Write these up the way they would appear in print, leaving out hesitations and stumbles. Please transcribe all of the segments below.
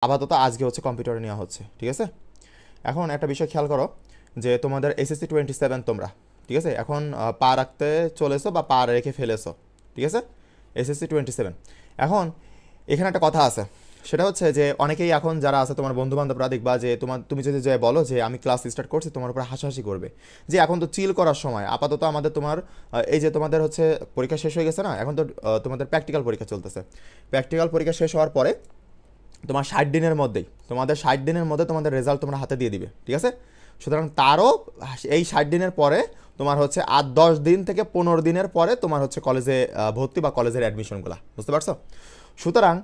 আপাতত আজকে হচ্ছে কম্পিউটারে নেওয়া হচ্ছে, ঠিক আছে। এখন একটা বিষয় খেয়াল করো যে তোমাদের এসএসসি 27 তোমরা, ঠিক আছে, এখন পা রাখতে চলেছো বা পা রেখে ফেলেছো, ঠিক আছে, এসএসসি 27। এখন এখানে একটা কথা আছে, সেটা হচ্ছে যে অনেকেই এখন যারা আছে তোমার বন্ধু বান্ধবরা দেখবা যে তুমি যদি যে বলো যে আমি ক্লাস স্টার্ট করছি, তোমার উপর হাসাহাসি করবে যে এখন তো চিল করার সময়, আপাতত আমাদের তোমার এই যে তোমাদের হচ্ছে পরীক্ষা শেষ হয়ে গেছে না, এখন তো তোমাদের প্র্যাকটিক্যাল পরীক্ষা চলতেছে। প্র্যাকটিক্যাল পরীক্ষা শেষ হওয়ার পরে তোমার 60 দিনের মধ্যেই, তোমাদের 60 দিনের মধ্যে তোমাদের রেজাল্ট তোমরা হাতে দিয়ে দিবে, ঠিক আছে। সুতরাং তারও এই 60 দিনের পরে তোমার হচ্ছে আর 10 দিন থেকে 15 দিনের পরে তোমার হচ্ছে কলেজে ভর্তি বা কলেজের অ্যাডমিশনগুলো, বুঝতে পারছো। সুতরাং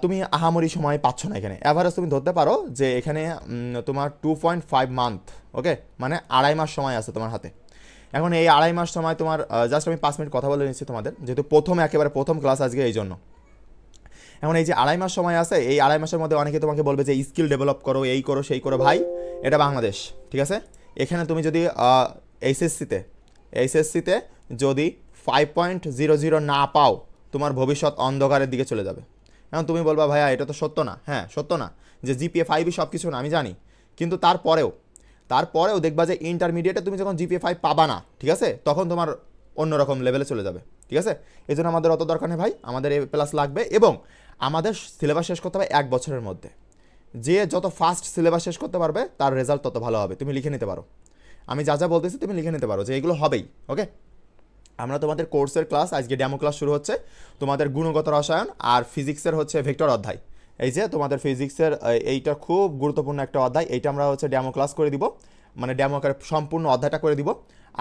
তুমি আহামরি সময় পাচ্ছ না এখানে, অ্যাভারেজ তুমি ধরতে পারো যে এখানে তোমার 2.5 মান্থ, ওকে, মানে 2.5 মাস সময় আছে তোমার হাতে। এখন এই 2.5 মাস সময় তোমার জাস্ট আমি 5 মিনিট কথা বলে নিচ্ছি তোমাদের, যেহেতু একেবারে প্রথম ক্লাস আজকে, এই জন্য। এখন এই যে 2.5 মাস সময় আছে, এই 2.5 মাসের মধ্যে অনেকে তোমাকে বলবে যে স্কিল ডেভেলপ করো, এই করো সেই করো। ভাই, এটা বাংলাদেশ, ঠিক আছে। এখানে তুমি যদি এইচএসসিতে এইচএসসিতে যদি 5.00 না পাও, তোমার ভবিষ্যৎ অন্ধকারের দিকে চলে যাবে। এখন তুমি বলবা ভাইয়া এটা তো সত্য না। হ্যাঁ, সত্য না যে জিপিএ 5ই সব কিছু না, আমি জানি, কিন্তু তারপরেও দেখবা যে ইন্টারমিডিয়েটে তুমি যখন জিপিএ 5 পাবা না, ঠিক আছে, তখন তোমার অন্যরকম লেভেলে চলে যাবে, ঠিক আছে। এই জন্য আমাদের অত দরকার নেই ভাই, আমাদের এ প্লাস লাগবে, এবং আমাদের সিলেবাস শেষ করতে হবে 1 বছরের মধ্যে। যে যত ফাস্ট সিলেবাস শেষ করতে পারবে তার রেজাল্ট তত ভালো হবে। তুমি লিখে নিতে পারো, আমি যা যা বলতেছি তুমি লিখে নিতে পারো যে এগুলো হবেই, ওকে। আমরা তোমাদের কোর্সের ক্লাস, আজকে ডেমো ক্লাস শুরু হচ্ছে। তোমাদের গুণগত রসায়ন আর ফিজিক্সের হচ্ছে ভেক্টর অধ্যায়, এই যে তোমাদের ফিজিক্সের এইটা খুব গুরুত্বপূর্ণ একটা অধ্যায়, এইটা আমরা হচ্ছে ডেমো ক্লাস করে দিব, মানে ডেমো আকারে সম্পূর্ণ অধ্যায়টা করে দিব।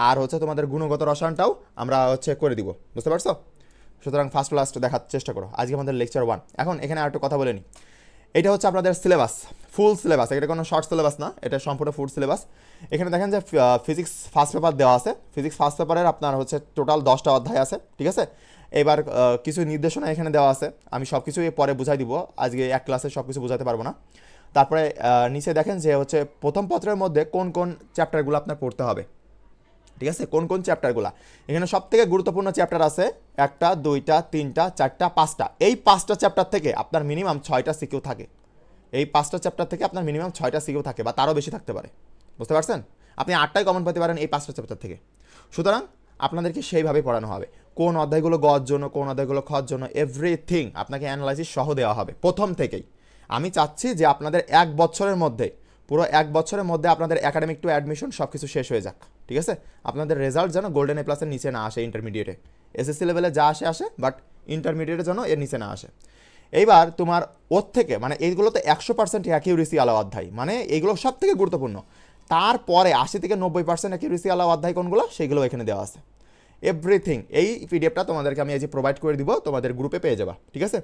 আর হচ্ছে তোমাদের গুণগত রসায়নটাও আমরা হচ্ছে করে দিব, বুঝতে পারছো। সুতরাং ফার্স্ট ক্লাস দেখার চেষ্টা করো। আজকে আমাদের লেকচার 1। এখন এখানে আরেকটা কথা বলে নিই, এটা হচ্ছে আপনাদের সিলেবাস, ফুল সিলেবাস, এটা কোনো শর্ট সিলেবাস না, এটা সম্পূর্ণ ফুল সিলেবাস। এখানে দেখেন যে ফিজিক্স ফার্স্ট পেপার দেওয়া আছে, ফিজিক্স ফার্স্ট পেপারের আপনার হচ্ছে টোটাল 10টা অধ্যায় আছে, ঠিক আছে। এবার কিছু নির্দেশনা এখানে দেওয়া আছে, আমি সব কিছু পরে বুঝাই দিব, আজকে এক ক্লাসে সব কিছু বোঝাতে পারবো না। তারপরে নিচে দেখেন যে হচ্ছে প্রথম পত্রের মধ্যে কোন কোন চ্যাপ্টারগুলো আপনার পড়তে হবে, ঠিক আছে, কোন কোন চ্যাপ্টারগুলো। এখানে সব থেকে গুরুত্বপূর্ণ চ্যাপ্টার আছে 1টা 2টা 3টা 4টা 5টা। এই 5টা চ্যাপ্টার থেকে আপনার মিনিমাম 6টা সিকিউ থাকে, এই 5টা চ্যাপ্টার থেকে আপনার মিনিমাম 6টা সিকিউ থাকে, বা তারও বেশি থাকতে পারে, বুঝতে পারছেন। আপনি 8টাই কমন পেতে পারেন এই 5টা চ্যাপ্টার থেকে। সুতরাং আপনাদেরকে সেইভাবে পড়ানো হবে, কোন অধ্যায়গুলো গর জন্য, কোন অধ্যায়গুলো খর জন্য, এভরিথিং আপনাকে অ্যানালাইসিস সহ দেওয়া হবে প্রথম থেকেই। আমি চাচ্ছি যে আপনাদের 1 বছরের মধ্যে, পুরো 1 বছরের মধ্যে আপনাদের একাডেমিক টু অ্যাডমিশন সব কিছু শেষ হয়ে যাক, ঠিক আছে। আপনাদের রেজাল্ট যেন গোল্ডেন এ প্লাসের নিচে না আসে ইন্টারমিডিয়েটে, এসএসসি লেভেলে যা আসে বাট ইন্টারমিডিয়েটে যেন এর নিচে না আসে। এইবার তোমার ওর থেকে মানে এইগুলো তো 100% অ্যাকিউরেসি আলা অধ্যায়, মানে এইগুলো সব থেকে গুরুত্বপূর্ণ। তারপরে 80 থেকে 90% অ্যাকিউরেসি আলা অধ্যায় কোনগুলো, সেগুলো এখানে দেওয়া আছে এভরিথিং। এই পিডিএফটা তোমাদেরকে আমি এই যে প্রোভাইড করে দিব, তোমাদের গ্রুপে পেয়ে যাবা, ঠিক আছে।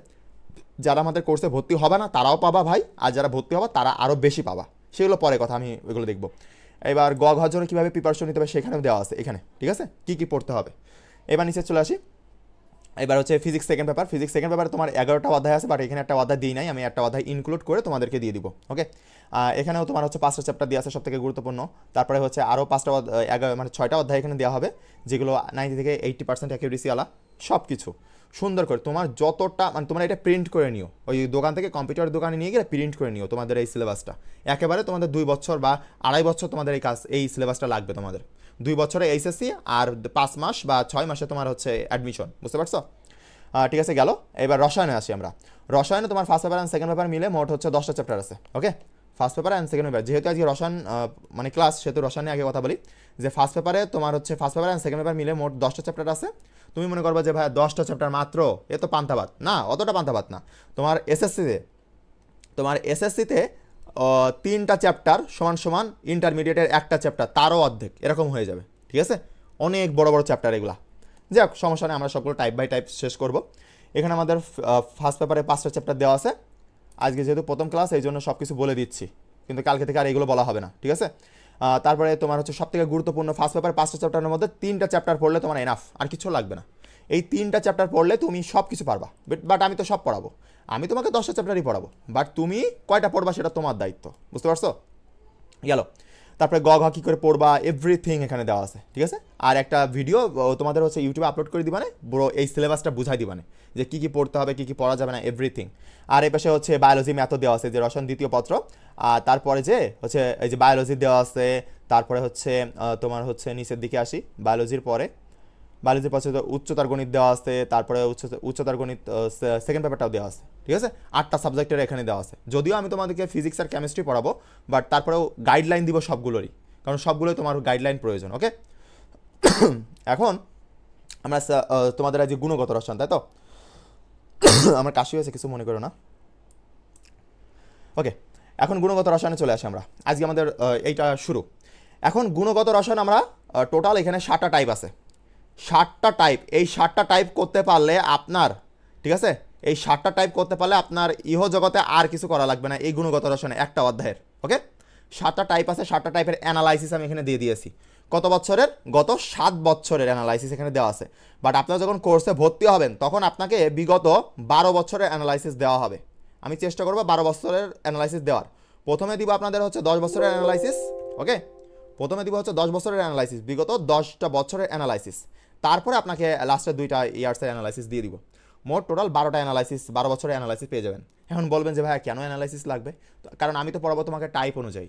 যারা আমাদের কোর্সে ভর্তি হবে না তারাও পাবা ভাই, আর যারা ভর্তি হবে তারা আরও বেশি পাবা, সেগুলো পরে কথা, আমি ওইগুলো দেখবো। এবার ঘর জন্য কীভাবে প্রিপারেশন নিতে হবে সেখানেও দেওয়া আছে এখানে, ঠিক আছে, কী কী পড়তে হবে। এবার নিচে চলে আসি, এবার হচ্ছে physics second paper. Physics second পেপারে তোমার 11টা অধ্যায় আছে, বাট এখানে একটা অধ্যায় দিই নাই, আমি একটা অধ্যায় ইনক্লুড করে তোমাদেরকে দিয়ে দিব, ওকে। এখানেও তোমার হচ্ছে 5টা চ্যাপ্টার দিয়ে আছে সব থেকে গুরুত্বপূর্ণ। তারপরে হচ্ছে আরও 5টা মানে 6টা অধ্যায় এখানে দেওয়া হবে, যেগুলো 90 থেকে 80% অ্যাকিউরেসি আলা সব কিছু সুন্দর করে তোমার যতটা, মানে তোমরা এটা প্রিন্ট করে নিও, ওই দোকান থেকে কম্পিউটার দোকানে নিয়ে গেলে প্রিন্ট করে নিও তোমাদের এই সিলেবাসটা। একেবারে তোমাদের 2 বছর বা 2.5 বছর তোমাদের এই সিলেবাসটা লাগবে তোমাদের। 2 বছরে এইচএসসি আর 5 মাস বা 6 মাসে তোমার হচ্ছে অ্যাডমিশন, বুঝতে পারছো। ঠিক আছে, গেল। এবার রসায়নে আসি আমরা। রসায়নে তোমার first paper and second paper মিলে মোট হচ্ছে 10টা চ্যাপ্টার আছে, okay. First paper and second paper, যেহেতু আজকে রসায়ন মানে ক্লাস, সেহেতু রসায়নে আগে কথা বলি যে ফার্স্ট পেপারে তোমার হচ্ছে first paper and second paper মিলে মোট 10টা চ্যাপ্টার আছে। তুমি মনে করবে যে ভাই 10টা চ্যাপ্টার মাত্র, এ তো পান্তাবাদ না, অতটা পান্তাবাদ না। তোমার এসএসসিতে 3টা চ্যাপ্টার সমান সমান ইন্টারমিডিয়েটের একটা চ্যাপ্টার, তারও অর্ধেক এরকম হয়ে যাবে, ঠিক আছে। অনেক বড় বড় চ্যাপ্টার এগুলা, যাক সমস্যা নেই, আমরা সবগুলো টাইপ বাই টাইপ শেষ করব। এখানে আমাদের ফার্স্ট পেপারে 5টা চ্যাপ্টার দেওয়া আছে। আজকে যেহেতু প্রথম ক্লাস এই জন্য সব কিছু বলে দিচ্ছি, কিন্তু কালকে থেকে আর এগুলো বলা হবে না, ঠিক আছে। তারপরে তোমার হচ্ছে সব থেকে গুরুত্বপূর্ণ ফার্স্ট পেপার 5টা চ্যাপ্টারের মধ্যে 3টা চ্যাপ্টার পড়লে তোমার এনাফ, আর কিছু লাগবে না। এই 3টা চ্যাপ্টার পড়লে তুমি সব কিছু পারবা, বাট আমি তো সব পড়াবো, আমি তোমাকে 10টা চ্যাপ্টারই পড়াবো, বাট তুমি কয়টা পড়বা সেটা তোমার দায়িত্ব, বুঝতে পারছো। গেল। তারপরে গ ঘ কী করে পড়বা এভরিথিং এখানে দেওয়া আছে, ঠিক আছে। আর একটা ভিডিও তোমাদের হচ্ছে ইউটিউবে আপলোড করে দিবানে, পুরো এই সিলেবাসটা বুঝাই দিবানে যে কী কী পড়তে হবে, কী কী পড়া যাবে না, এভরিথিং। আর এই পাশে হচ্ছে বায়োলজি ম্যাথও দেওয়া আছে, যে রসায়ন দ্বিতীয় পত্র। আর তারপরে যে হচ্ছে এই যে বায়োলজি দেওয়া আছে, তারপরে হচ্ছে তোমার হচ্ছে নিচের দিকে আসি, বায়োলজির পরে পাশে উচ্চতার গণিত দেওয়া আছে, তারপরে উচ্চতার গণিত সেকেন্ড পেপারটাও দেওয়া আছে, ঠিক আছে। 8টা সাবজেক্টের এখানে দেওয়া আছে। যদিও আমি তোমাদেরকে ফিজিক্স আর কেমিস্ট্রি পড়াবো, বাট তারপরেও গাইডলাইন দিব সবগুলোরই, কারণ সবগুলোই তোমার গাইডলাইন প্রয়োজন, ওকে। এখন আমরা তোমাদের আজ গুণগত রসায়ন, তাই তো? আমার কাশি হয়েছে, কিছু মনে করো না, ওকে। এখন গুণগত রসায়নে চলে আসি আমরা, আজকে আমাদের এইটা শুরু। এখন গুণগত রসায়ন আমরা টোটাল এখানে 7টা টাইপ আছে, 7টা টাইপ। এই 7টা টাইপ করতে পারলে আপনার, ঠিক আছে, এই 7টা টাইপ করতে পারলে আপনার ইহ জগতে আর কিছু করা লাগবে না এই গুণগত রসায়নে একটা অধ্যায়ের, ওকে। 7টা টাইপ আছে, 7টা টাইপের অ্যানালাইসিস আমি এখানে দিয়ে দিয়েছি। কত বছরের? গত 7 বছরের অ্যানালাইসিস এখানে দেওয়া আছে। বাট আপনারা যখন কোর্সে ভর্তি হবেন তখন আপনাকে বিগত 12 বছরের অ্যানালাইসিস দেওয়া হবে। আমি চেষ্টা করবো 12 বছরের অ্যানালাইসিস দেওয়ার। প্রথমে দিব আপনাদের হচ্ছে 10 বছরের অ্যানালাইসিস, ওকে। প্রথমে দিব হচ্ছে 10 বছরের অ্যানালাইসিস, বিগত 10টা বছরের অ্যানালাইসিস। তারপরে আপনাকে লাস্টের 2টা ইয়ার্সের অ্যানালাইসিস দিয়ে দিব। মোট টোটাল 12টা অ্যানালাইসিস, 12 বছরের অ্যানালাইসিস পেয়ে যাবেন। এখন বলবেন যে ভাই কেন অ্যানালাইসিস লাগবে? কারণ আমি তো পড়াবো তোমাকে টাইপ অনুযায়ী।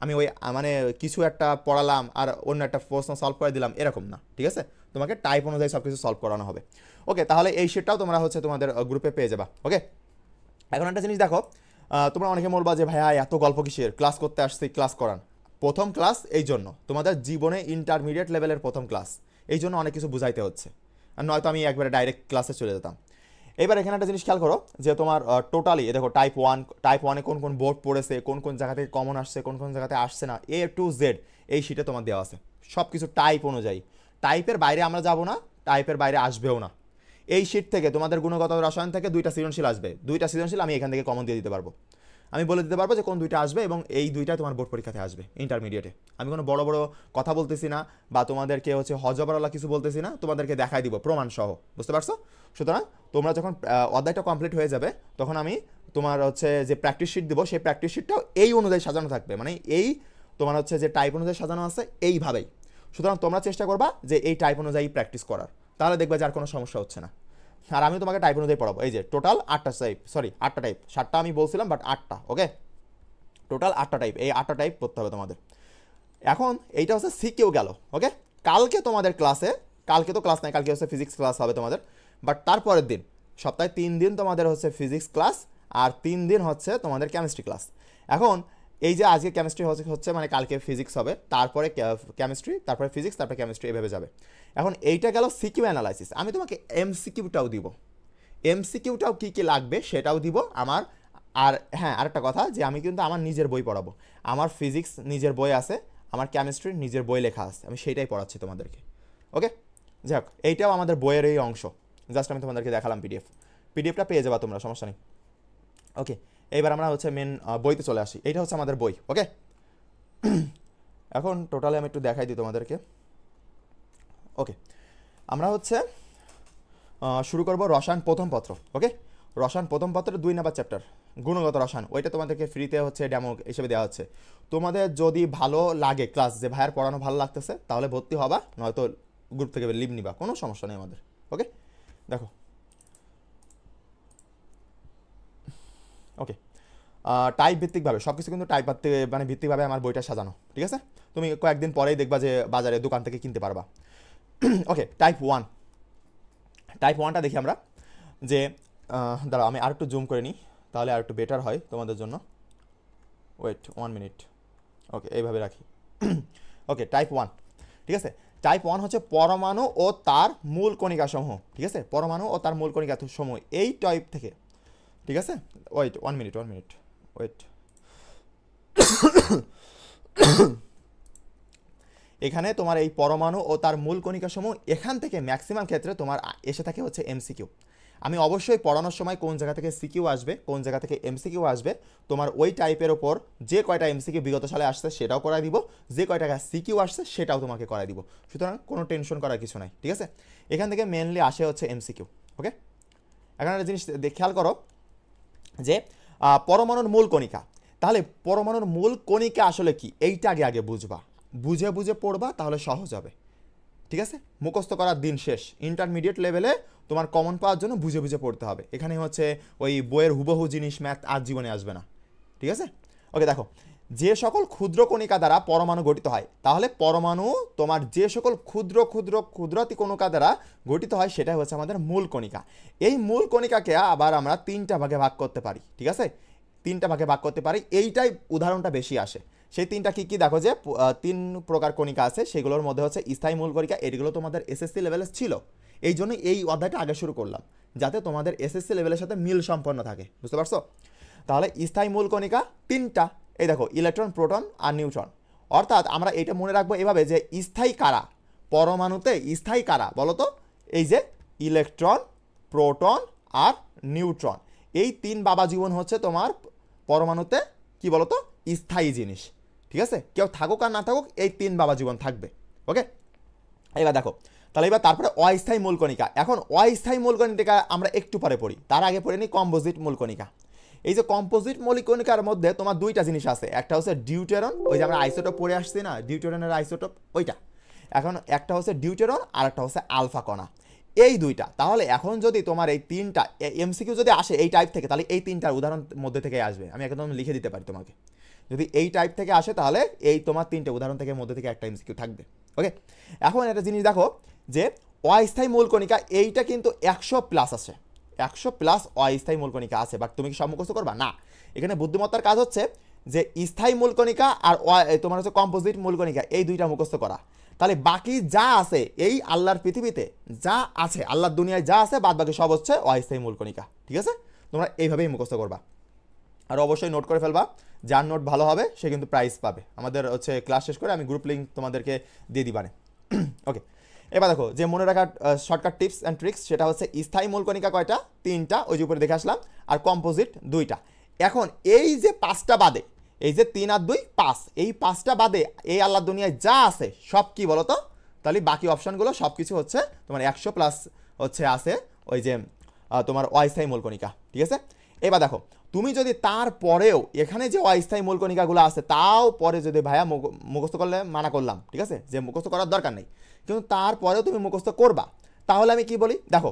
আমি ওই মানে কিছু একটা পড়ালাম আর অন্য একটা প্রশ্ন সলভ করে দিলাম, এরকম না, ঠিক আছে। তোমাকে টাইপ অনুযায়ী সব কিছু সলভ করানো হবে, ওকে। তাহলে এই শিটটাও তোমরা হচ্ছে তোমাদের গ্রুপে পেয়ে যাবা, ওকে। এখন একটা জিনিস দেখো, তোমরা অনেকে বলবা যে ভাইয়া এত গল্প কিসের, ক্লাস করতে আসছি, ক্লাস করান। প্রথম ক্লাস, এই জন্য তোমাদের জীবনে ইন্টারমিডিয়েট লেভেলের প্রথম ক্লাস, এই জন্য অনেক কিছু বুঝাইতে হচ্ছে। আর নয়তো আমি একবারে ডাইরেক্ট ক্লাসে চলে যেতাম। এবার এখানে একটা জিনিস খেয়াল করো যে তোমার টোটালি দেখো টাইপ 1 কোন কোন বোর্ড পড়েছে, কোন কোন জায়গা থেকে কমন আসছে, কোন কোন জায়গাতে আসছে না, A to Z এই শিটে তোমার দেওয়া আছে সব কিছু টাইপ অনুযায়ী। টাইপের বাইরে আমরা যাব না, টাইপের বাইরে আসবেও না। এই শিট থেকে তোমাদের গুণগত রসায়ন থেকে 2টা সৃজনশীল আসবে, 2টা সৃজনশীল আমি এখান থেকে কমন দিয়ে দিতে পারবো। আমি বলে দিতে পারবো যে কোন 2টা আসবে, এবং এই 2টা তোমার বোর্ড পরীক্ষাতে আসবে ইন্টারমিডিয়েটে। আমি কোনো বড় বড় কথা বলতেছি না, বা তোমাদেরকে হচ্ছে হজবরলা কিছু বলতেছি না, তোমাদেরকে দেখাই দিব প্রমাণ সহ, বুঝতে পারছো? সুতরাং তোমরা যখন অধ্যায়টা কমপ্লিট হয়ে যাবে তখন আমি তোমার হচ্ছে যে প্র্যাকটিস শিট দিব, সেই প্র্যাকটিস শিটটাও এই অনুযায়ী সাজানো থাকবে, মানে এই তোমার হচ্ছে যে টাইপ অনুযায়ী সাজানো আছে এইভাবেই। সুতরাং তোমরা চেষ্টা করবা যে এই টাইপ অনুযায়ী প্র্যাকটিস করার, তাহলে দেখবে যে আর কোনো সমস্যা হচ্ছে না। আর আমি তোমাকে টাইপ অনুযায়ী পড়াবো। এই যে টোটাল 8টা টাইপ, সরি 8টা টাইপ, 7টা আমি বলছিলাম বাট 8টা, ওকে। টোটাল 8টা টাইপ, এই 8টা টাইপ পড়তে হবে তোমাদের। এখন এইটা হচ্ছে সিকিউ গেল, ওকে। কালকে তোমাদের ক্লাসে, কালকে তো ক্লাস নাই, কালকে হচ্ছে ফিজিক্স ক্লাস হবে তোমাদের, বাট তারপরের দিন সপ্তাহে 3 দিন তোমাদের হচ্ছে ফিজিক্স ক্লাস, আর 3 দিন হচ্ছে তোমাদের কেমিস্ট্রি ক্লাস। এখন এই যে আজকে কেমিস্ট্রি হচ্ছে মানে কালকে ফিজিক্স হবে, তারপরে কেমিস্ট্রি, তারপরে ফিজিক্স, তারপরে কেমিস্ট্রি, এভাবে যাবে। এখন এইটা গেল সিকিউ অ্যানালাইসিস। আমি তোমাকে এমসিকিউটাও দিব, এমসিকিউটাও কী কী লাগবে সেটাও দিব আমার। আর হ্যাঁ, আরেকটা কথা, যে আমি কিন্তু আমার নিজের বই পড়াবো। আমার ফিজিক্স নিজের বই আছে, আমার কেমিস্ট্রির নিজের বই লেখা আছে, আমি সেইটাই পড়াচ্ছি তোমাদেরকে, ওকে। যাক, এইটাও আমাদের বইয়ের এই অংশ, জাস্ট আমি তোমাদেরকে দেখালাম পিডিএফটা পেয়ে যাবা তোমরা, সমস্যা নেই, ওকে। এইবার আমরা হচ্ছে মেন বইতে চলে আসি। এইটা হচ্ছে আমাদের বই, ওকে। এখন টোটালি আমি একটু দেখাই দিই তোমাদেরকে, ওকে। আমরা হচ্ছে শুরু করব রসায়ন প্রথম পত্র, ওকে। রসায়ন প্রথম পত্রের 2 নম্বর চ্যাপ্টার গুণগত রসায়ন, ওইটা তোমাদেরকে ফ্রিতে হচ্ছে ডেমো হিসেবে দেওয়া হচ্ছে। তোমাদের যদি ভালো লাগে ক্লাস, যে ভাইয়ের পড়ানো ভালো লাগতেছে, তাহলে ভর্তি হবা, নয়তো গ্রুপ থেকে লিভ নিবা, কোনো সমস্যা নেই আমাদের, ওকে। দেখো, ওকে। টাইপ ভিত্তিকভাবে সব কিছু কিন্তু টাইপ মানে ভিত্তিকভাবে আমার বইটা সাজানো, ঠিক আছে। তুমি কয়েকদিন পরেই দেখবা যে বাজারে দোকান থেকে কিনতে পারবা, ওকে। টাইপ 1টা দেখি আমরা, যে দাঁড়াও আমি আর একটু জুম করে নিই, তাহলে আর একটু বেটার হয় তোমাদের জন্য। ওয়েট 1 মিনিট, ওকে, এইভাবে রাখি, ওকে। টাইপ 1, ঠিক আছে। টাইপ 1 হচ্ছে পরমাণু ও তার মূল কণিকা সমূহ, ঠিক আছে। পরমাণু ও তার মূল কণিকা সমূহ এই টাইপ থেকে, ঠিক আছে। Wait 1 minute, wait. এখানে তোমার এই পরমাণু ও তার মূল কণিকা সমূহ, এখান থেকে ম্যাক্সিমাম ক্ষেত্রে তোমার এসে থাকে হচ্ছে এমসিকিউ। আমি অবশ্যই পড়ানোর সময় কোন জায়গা থেকে সিকিউ আসবে, কোন জায়গা থেকে এমসিকিউ আসবে, তোমার ওই টাইপের ওপর যে কয়টা এমসিকিউ বিগত সালে আসছে সেটাও করাই দিব, যে কয়টা সিকিউ আসছে সেটাও তোমাকে করাই দিব। সুতরাং কোনো টেনশন করার কিছু নাই, ঠিক আছে। এখান থেকে মেনলি আসে হচ্ছে এমসিকিউ, ওকে। এখন একটা জিনিস খেয়াল করো, যে পরমাণুর মূল কণিকা, তাহলে পরমাণুর মূল কণিকা আসলে কি এইটা আগে আগে বুঝবা, বুঝে বুঝে পড়বা, তাহলে সহজ হবে। ঠিক আছে, মুখস্থ করার দিন শেষ। ইন্টারমিডিয়েট লেভেলে তোমার কমন পাওয়ার জন্য বুঝে বুঝে পড়তে হবে। এখানে হচ্ছে ওই বইয়ের হুবহু জিনিস ম্যাথ আর জীবনে আসবে না। ঠিক আছে, ওকে। দেখো, যে সকল ক্ষুদ্র কণিকা দ্বারা পরমাণু গঠিত হয়, তাহলে পরমাণু তোমার যে সকল ক্ষুদ্র ক্ষুদ্র ক্ষুদ্রাতি কণিকা দ্বারা গঠিত হয় সেটাই হচ্ছে আমাদের মূল কণিকা। এই মূল কণিকাকে আবার আমরা তিনটা ভাগে ভাগ করতে পারি। ঠিক আছে, তিনটা ভাগে ভাগ করতে পারি, এইটাই উদাহরণটা বেশি আসে। সেই তিনটা কি কি দেখো, যে তিন প্রকার কণিকা আছে, সেগুলোর মধ্যে হচ্ছে স্থায়ী মূল কণিকা। এগুলো তোমাদের এসএসসি লেভেলে ছিল, এই জন্য এই অধ্যায়টা আগে শুরু করলাম, যাতে তোমাদের এসএসসি লেভেলের সাথে মিল সম্পন্ন থাকে। বুঝতে পারছো? তাহলে স্থায়ী মূল কণিকা তিনটা, এই দেখো, ইলেকট্রন, প্রোটন আর নিউট্রন। অর্থাৎ আমরা এটা মনে রাখবো এভাবে, যে স্থায়ী কারা পরমাণুতে, স্থায়ী কারা বলো তো? এই যে ইলেকট্রন, প্রোটন আর নিউট্রন, এই তিন বাবা জীবন হচ্ছে তোমার পরমাণুতে কি বলতো, স্থায়ী জিনিস। ঠিক আছে, কেউ থাকুক আর না থাকুক, এই তিন বাবা জীবন থাকবে। ওকে, এবার দেখো, তাহলে এবার তারপরে অস্থায়ী মূলকণিকা। এখন অস্থায়ী মূলকণিকা আমরা একটু পরে পড়ি, তার আগে পড়ে নিই কম্পোজিট মূলকণিকা। এই যে কম্পোজিট মূলকণিকার মধ্যে তোমার দুইটা জিনিস আছে, একটা হচ্ছে ডিউটেরন, ওই যে আমরা আইসোটোপ পড়ে আসছি না, ডিউটেরনের আইসোটোপ ওইটা। এখন একটা হচ্ছে ডিউটেরন আর একটা হচ্ছে আলফা কণা, এই দুইটা। তাহলে এখন যদি তোমার এই তিনটা এমসিকিউ যদি আসে এই টাইপ থেকে, তাহলে এই তিনটার উদাহরণ মধ্যে থেকে আসবে। আমি একদম লিখে দিতে পারি তোমাকে, যদি এই টাইপ থেকে আসে তাহলে এই তোমার তিনটে উদাহরণ থেকে মধ্যে থেকে একটা এমসিকিউ থাকবে। ওকে, এখন একটা জিনিস দেখো, যে অস্থায়ী মূলকণিকা এইটা কিন্তু 100+ আছে, 100+ অস্থায়ী মূলকণিকা আছে। বাট তুমি কি সব মুখস্থ করবা? না, এখানে বুদ্ধিমত্তার কাজ হচ্ছে যে স্থায়ী মূলকণিকা আর তোমার হচ্ছে কম্পোজিট মূলকণিকা, এই দুইটা মুখস্থ করা। তাহলে বাকি যা আছে এই আল্লাহর পৃথিবীতে যা আছে, আল্লাহর দুনিয়ায় যা আছে, বাদ বাকি সব হচ্ছে অস্থায়ী মূলকণিকা। ঠিক আছে, তোমরা এইভাবেই মুখস্থ করবা। আর অবশ্যই নোট করে ফেলবা, যার নোট ভালো হবে সে কিন্তু প্রাইজ পাবে। আমাদের হচ্ছে ক্লাস শেষ করে আমি গ্রুপ লিঙ্ক তোমাদেরকে দিয়ে দিবানে। ওকে, এবার দেখো, যে মনে রাখার শর্টকাট টিপস অ্যান্ড ট্রিক্স, সেটা হচ্ছে স্থায়ী মূলকণিকা কয়টা? তিনটা, ওই যে উপরে দেখে আসলাম। আর কম্পোজিট দুইটা। এখন এই যে পাঁচটা বাদে, এই যে 3 আর 2 5, এই পাঁচটা বাদে এই আল্লাহ দুনিয়ায় যা আছে সব কি বলতো? তাহলে বাকি অপশানগুলো সব কিছু হচ্ছে তোমার 100+ হচ্ছে আছে ওই যে তোমার অস্থায়ী মূলকণিকা। ঠিক আছে, এবার দেখো, তুমি যদি তারপরেও এখানে যে অস্থায়ী মূলকণিকাগুলো আছে তাও পরে যদি ভাইয়া মুখস্থ করলে মানা করলাম, ঠিক আছে, যে মুখস্থ করার দরকার নেই, কিন্তু তারপরেও তুমি মুখস্থ করবা, তাহলে আমি কি বলি দেখো,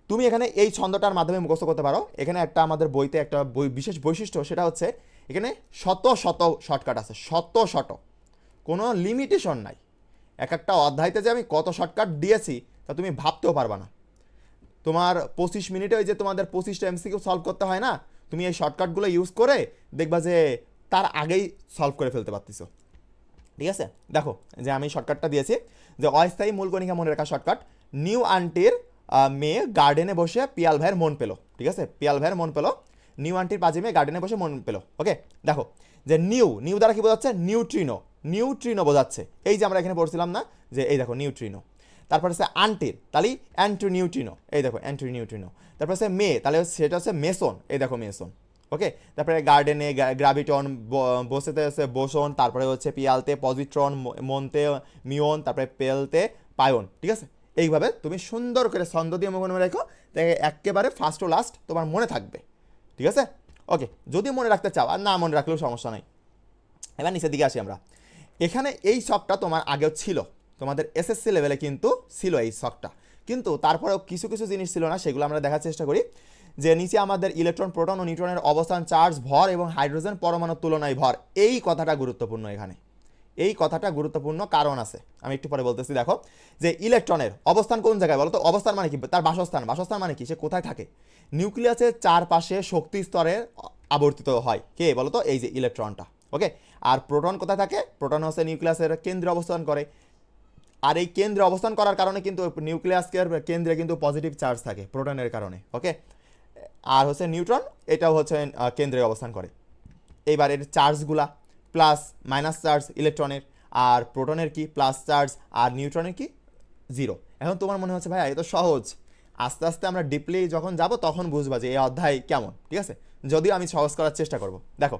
তুমি এখানে এই ছন্দটার মাধ্যমে মুখস্থ করতে পারো। এখানে একটা আমাদের বইতে একটা বিশেষ বৈশিষ্ট্য, সেটা হচ্ছে এখানে শত শত শর্টকাট আছে, শত শত, কোনো লিমিটেশন নাই। এক একটা অধ্যায়তে যে আমি কত শর্টকাট দিয়েছি তা তুমি ভাবতেও পারবা না। তোমার 25 মিনিটে ওই যে তোমাদের 25টা এমসিকিউ সলভ করতে হয় না, তুমি এই শর্টকাটগুলো ইউজ করে দেখবা যে তার আগেই সলভ করে ফেলতে পারতেছো। ঠিক আছে, দেখো যে আমি শর্টকাটটা দিয়েছি, যে অস্থায়ী মূলকণিকা মনে রাখা শর্টকাট, নিউ আন্টির মেয়ে গার্ডেনে বসে পিয়াল ভাইয়ের মন পেলো। ঠিক আছে, পিয়াল ভাইয়ের মন পেলো, নিউ আন্টির পাজি মেয়ে গার্ডেনে বসে মন পেলো। ওকে, দেখো যে নিউ দ্বারা কি বোঝাচ্ছে? নিউট্রিনো বোঝাচ্ছে। এই যে আমরা এখানে পড়ছিলাম না, যে এই দেখো নিউট্রিনো। তারপর হচ্ছে আন্টির, তাহলে অ্যান্টিনিউট্রিনো, এই দেখো অ্যান্টিনিউট্রিনো। তারপর হচ্ছে মেয়ে, তাহলে সেটা হচ্ছে মেসন, এই দেখো মেসন। ওকে, তারপরে গার্ডেনে গ্রাভিটন, বসেতে হচ্ছে বোসন, তারপরে হচ্ছে পিয়ালতে পজিট্রন, মনতে মিওন, তারপরে পেলতে পায়ন। ঠিক আছে, এইভাবে তুমি সুন্দর করে ছন্দ দিয়ে মনে রেখো, তাই একেবারে ফার্স্ট ও লাস্ট তোমার মনে থাকবে। ঠিক আছে, ওকে, যদি মনে রাখতে চাও, আর না মনে রাখলেও সমস্যা নাই। এবার নিচের দিকে আসি আমরা। এখানে এই শখটা তোমার আগেও ছিল, তোমাদের এসএসসি লেভেলে কিন্তু ছিল এই শখটা, কিন্তু তারপরেও কিছু কিছু জিনিস ছিল না, সেগুলো আমরা দেখার চেষ্টা করি। যে নিচে আমাদের ইলেকট্রন, প্রোটন ও নিউট্রনের অবস্থান, চার্জ, ভর এবং হাইড্রোজেন পরমাণুর তুলনায় ভর, এই কথাটা গুরুত্বপূর্ণ। এখানে এই কথাটা গুরুত্বপূর্ণ কারণ আছে, আমি একটু পরে বলতেছি। দেখো যে ইলেকট্রনের অবস্থান কোন জায়গায় বলো তো? অবস্থান মানে কি? তার বাসস্থান। বাসস্থান মানে কি? সে কোথায় থাকে? নিউক্লিয়াসের চারপাশে শক্তি স্তরে আবর্তিত হয় কে বলো তো? এই যে ইলেকট্রনটা। ওকে, আর প্রোটন কোথায় থাকে? প্রোটন হচ্ছে নিউক্লিয়াসের কেন্দ্রে অবস্থান করে, আর এই কেন্দ্রে অবস্থান করার কারণে কিন্তু নিউক্লিয়াসের কেন্দ্রে কিন্তু পজিটিভ চার্জ থাকে প্রোটনের কারণে। ওকে, আর হচ্ছে নিউট্রন, এটাও হচ্ছে কেন্দ্রে অবস্থান করে। এইবার এর চার্জগুলা প্লাস মাইনাস চার্জ ইলেকট্রনের, আর প্রোটনের কি প্লাস চার্জ, আর নিউট্রনের কি 0। এখন তোমার মনে হচ্ছে ভাই এ তো সহজ, আস্তে আস্তে আমরা ডিপলি যখন যাব তখন বুঝবা যে এই অধ্যায় কেমন। ঠিক আছে, যদিও আমি সহজ করার চেষ্টা করব। দেখো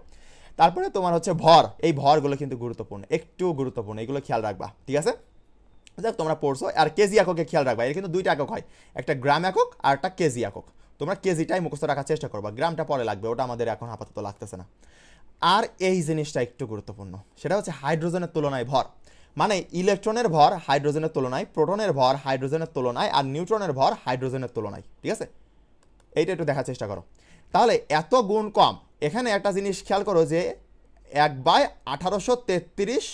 তারপরে তোমার হচ্ছে ভর, এই ভরগুলো কিন্তু গুরুত্বপূর্ণ, একটু গুরুত্বপূর্ণ, এগুলো খেয়াল রাখবা। ঠিক আছে, দেখ তোমরা পড়ছো। আর কেজি এককে খেয়াল রাখবা, এর কিন্তু দুইটা একক হয়, একটা গ্রাম একক আর একটা কেজি একক। তোমরা কেজিটাই মুখস্থ রাখার চেষ্টা করবা, গ্রামটা পরে লাগবে, ওটা আমাদের এখন আপাতত লাগতেছে না। আর এই জিনিসটা একটু গুরুত্বপূর্ণ, সেটা হচ্ছে হাইড্রোজেনের তুলনায় ভর, মানে ইলেকট্রনের ভর হাইড্রোজেনের তুলনায়, প্রোটনের ভর হাইড্রোজেনের তুলনায়, আর নিউট্রনের ভর হাইড্রোজেনের তুলনায়। ঠিক আছে, এইটা একটু দেখার চেষ্টা করো। তাহলে এত গুণ কম, এখানে একটা জিনিস খেয়াল করো যে 1/1833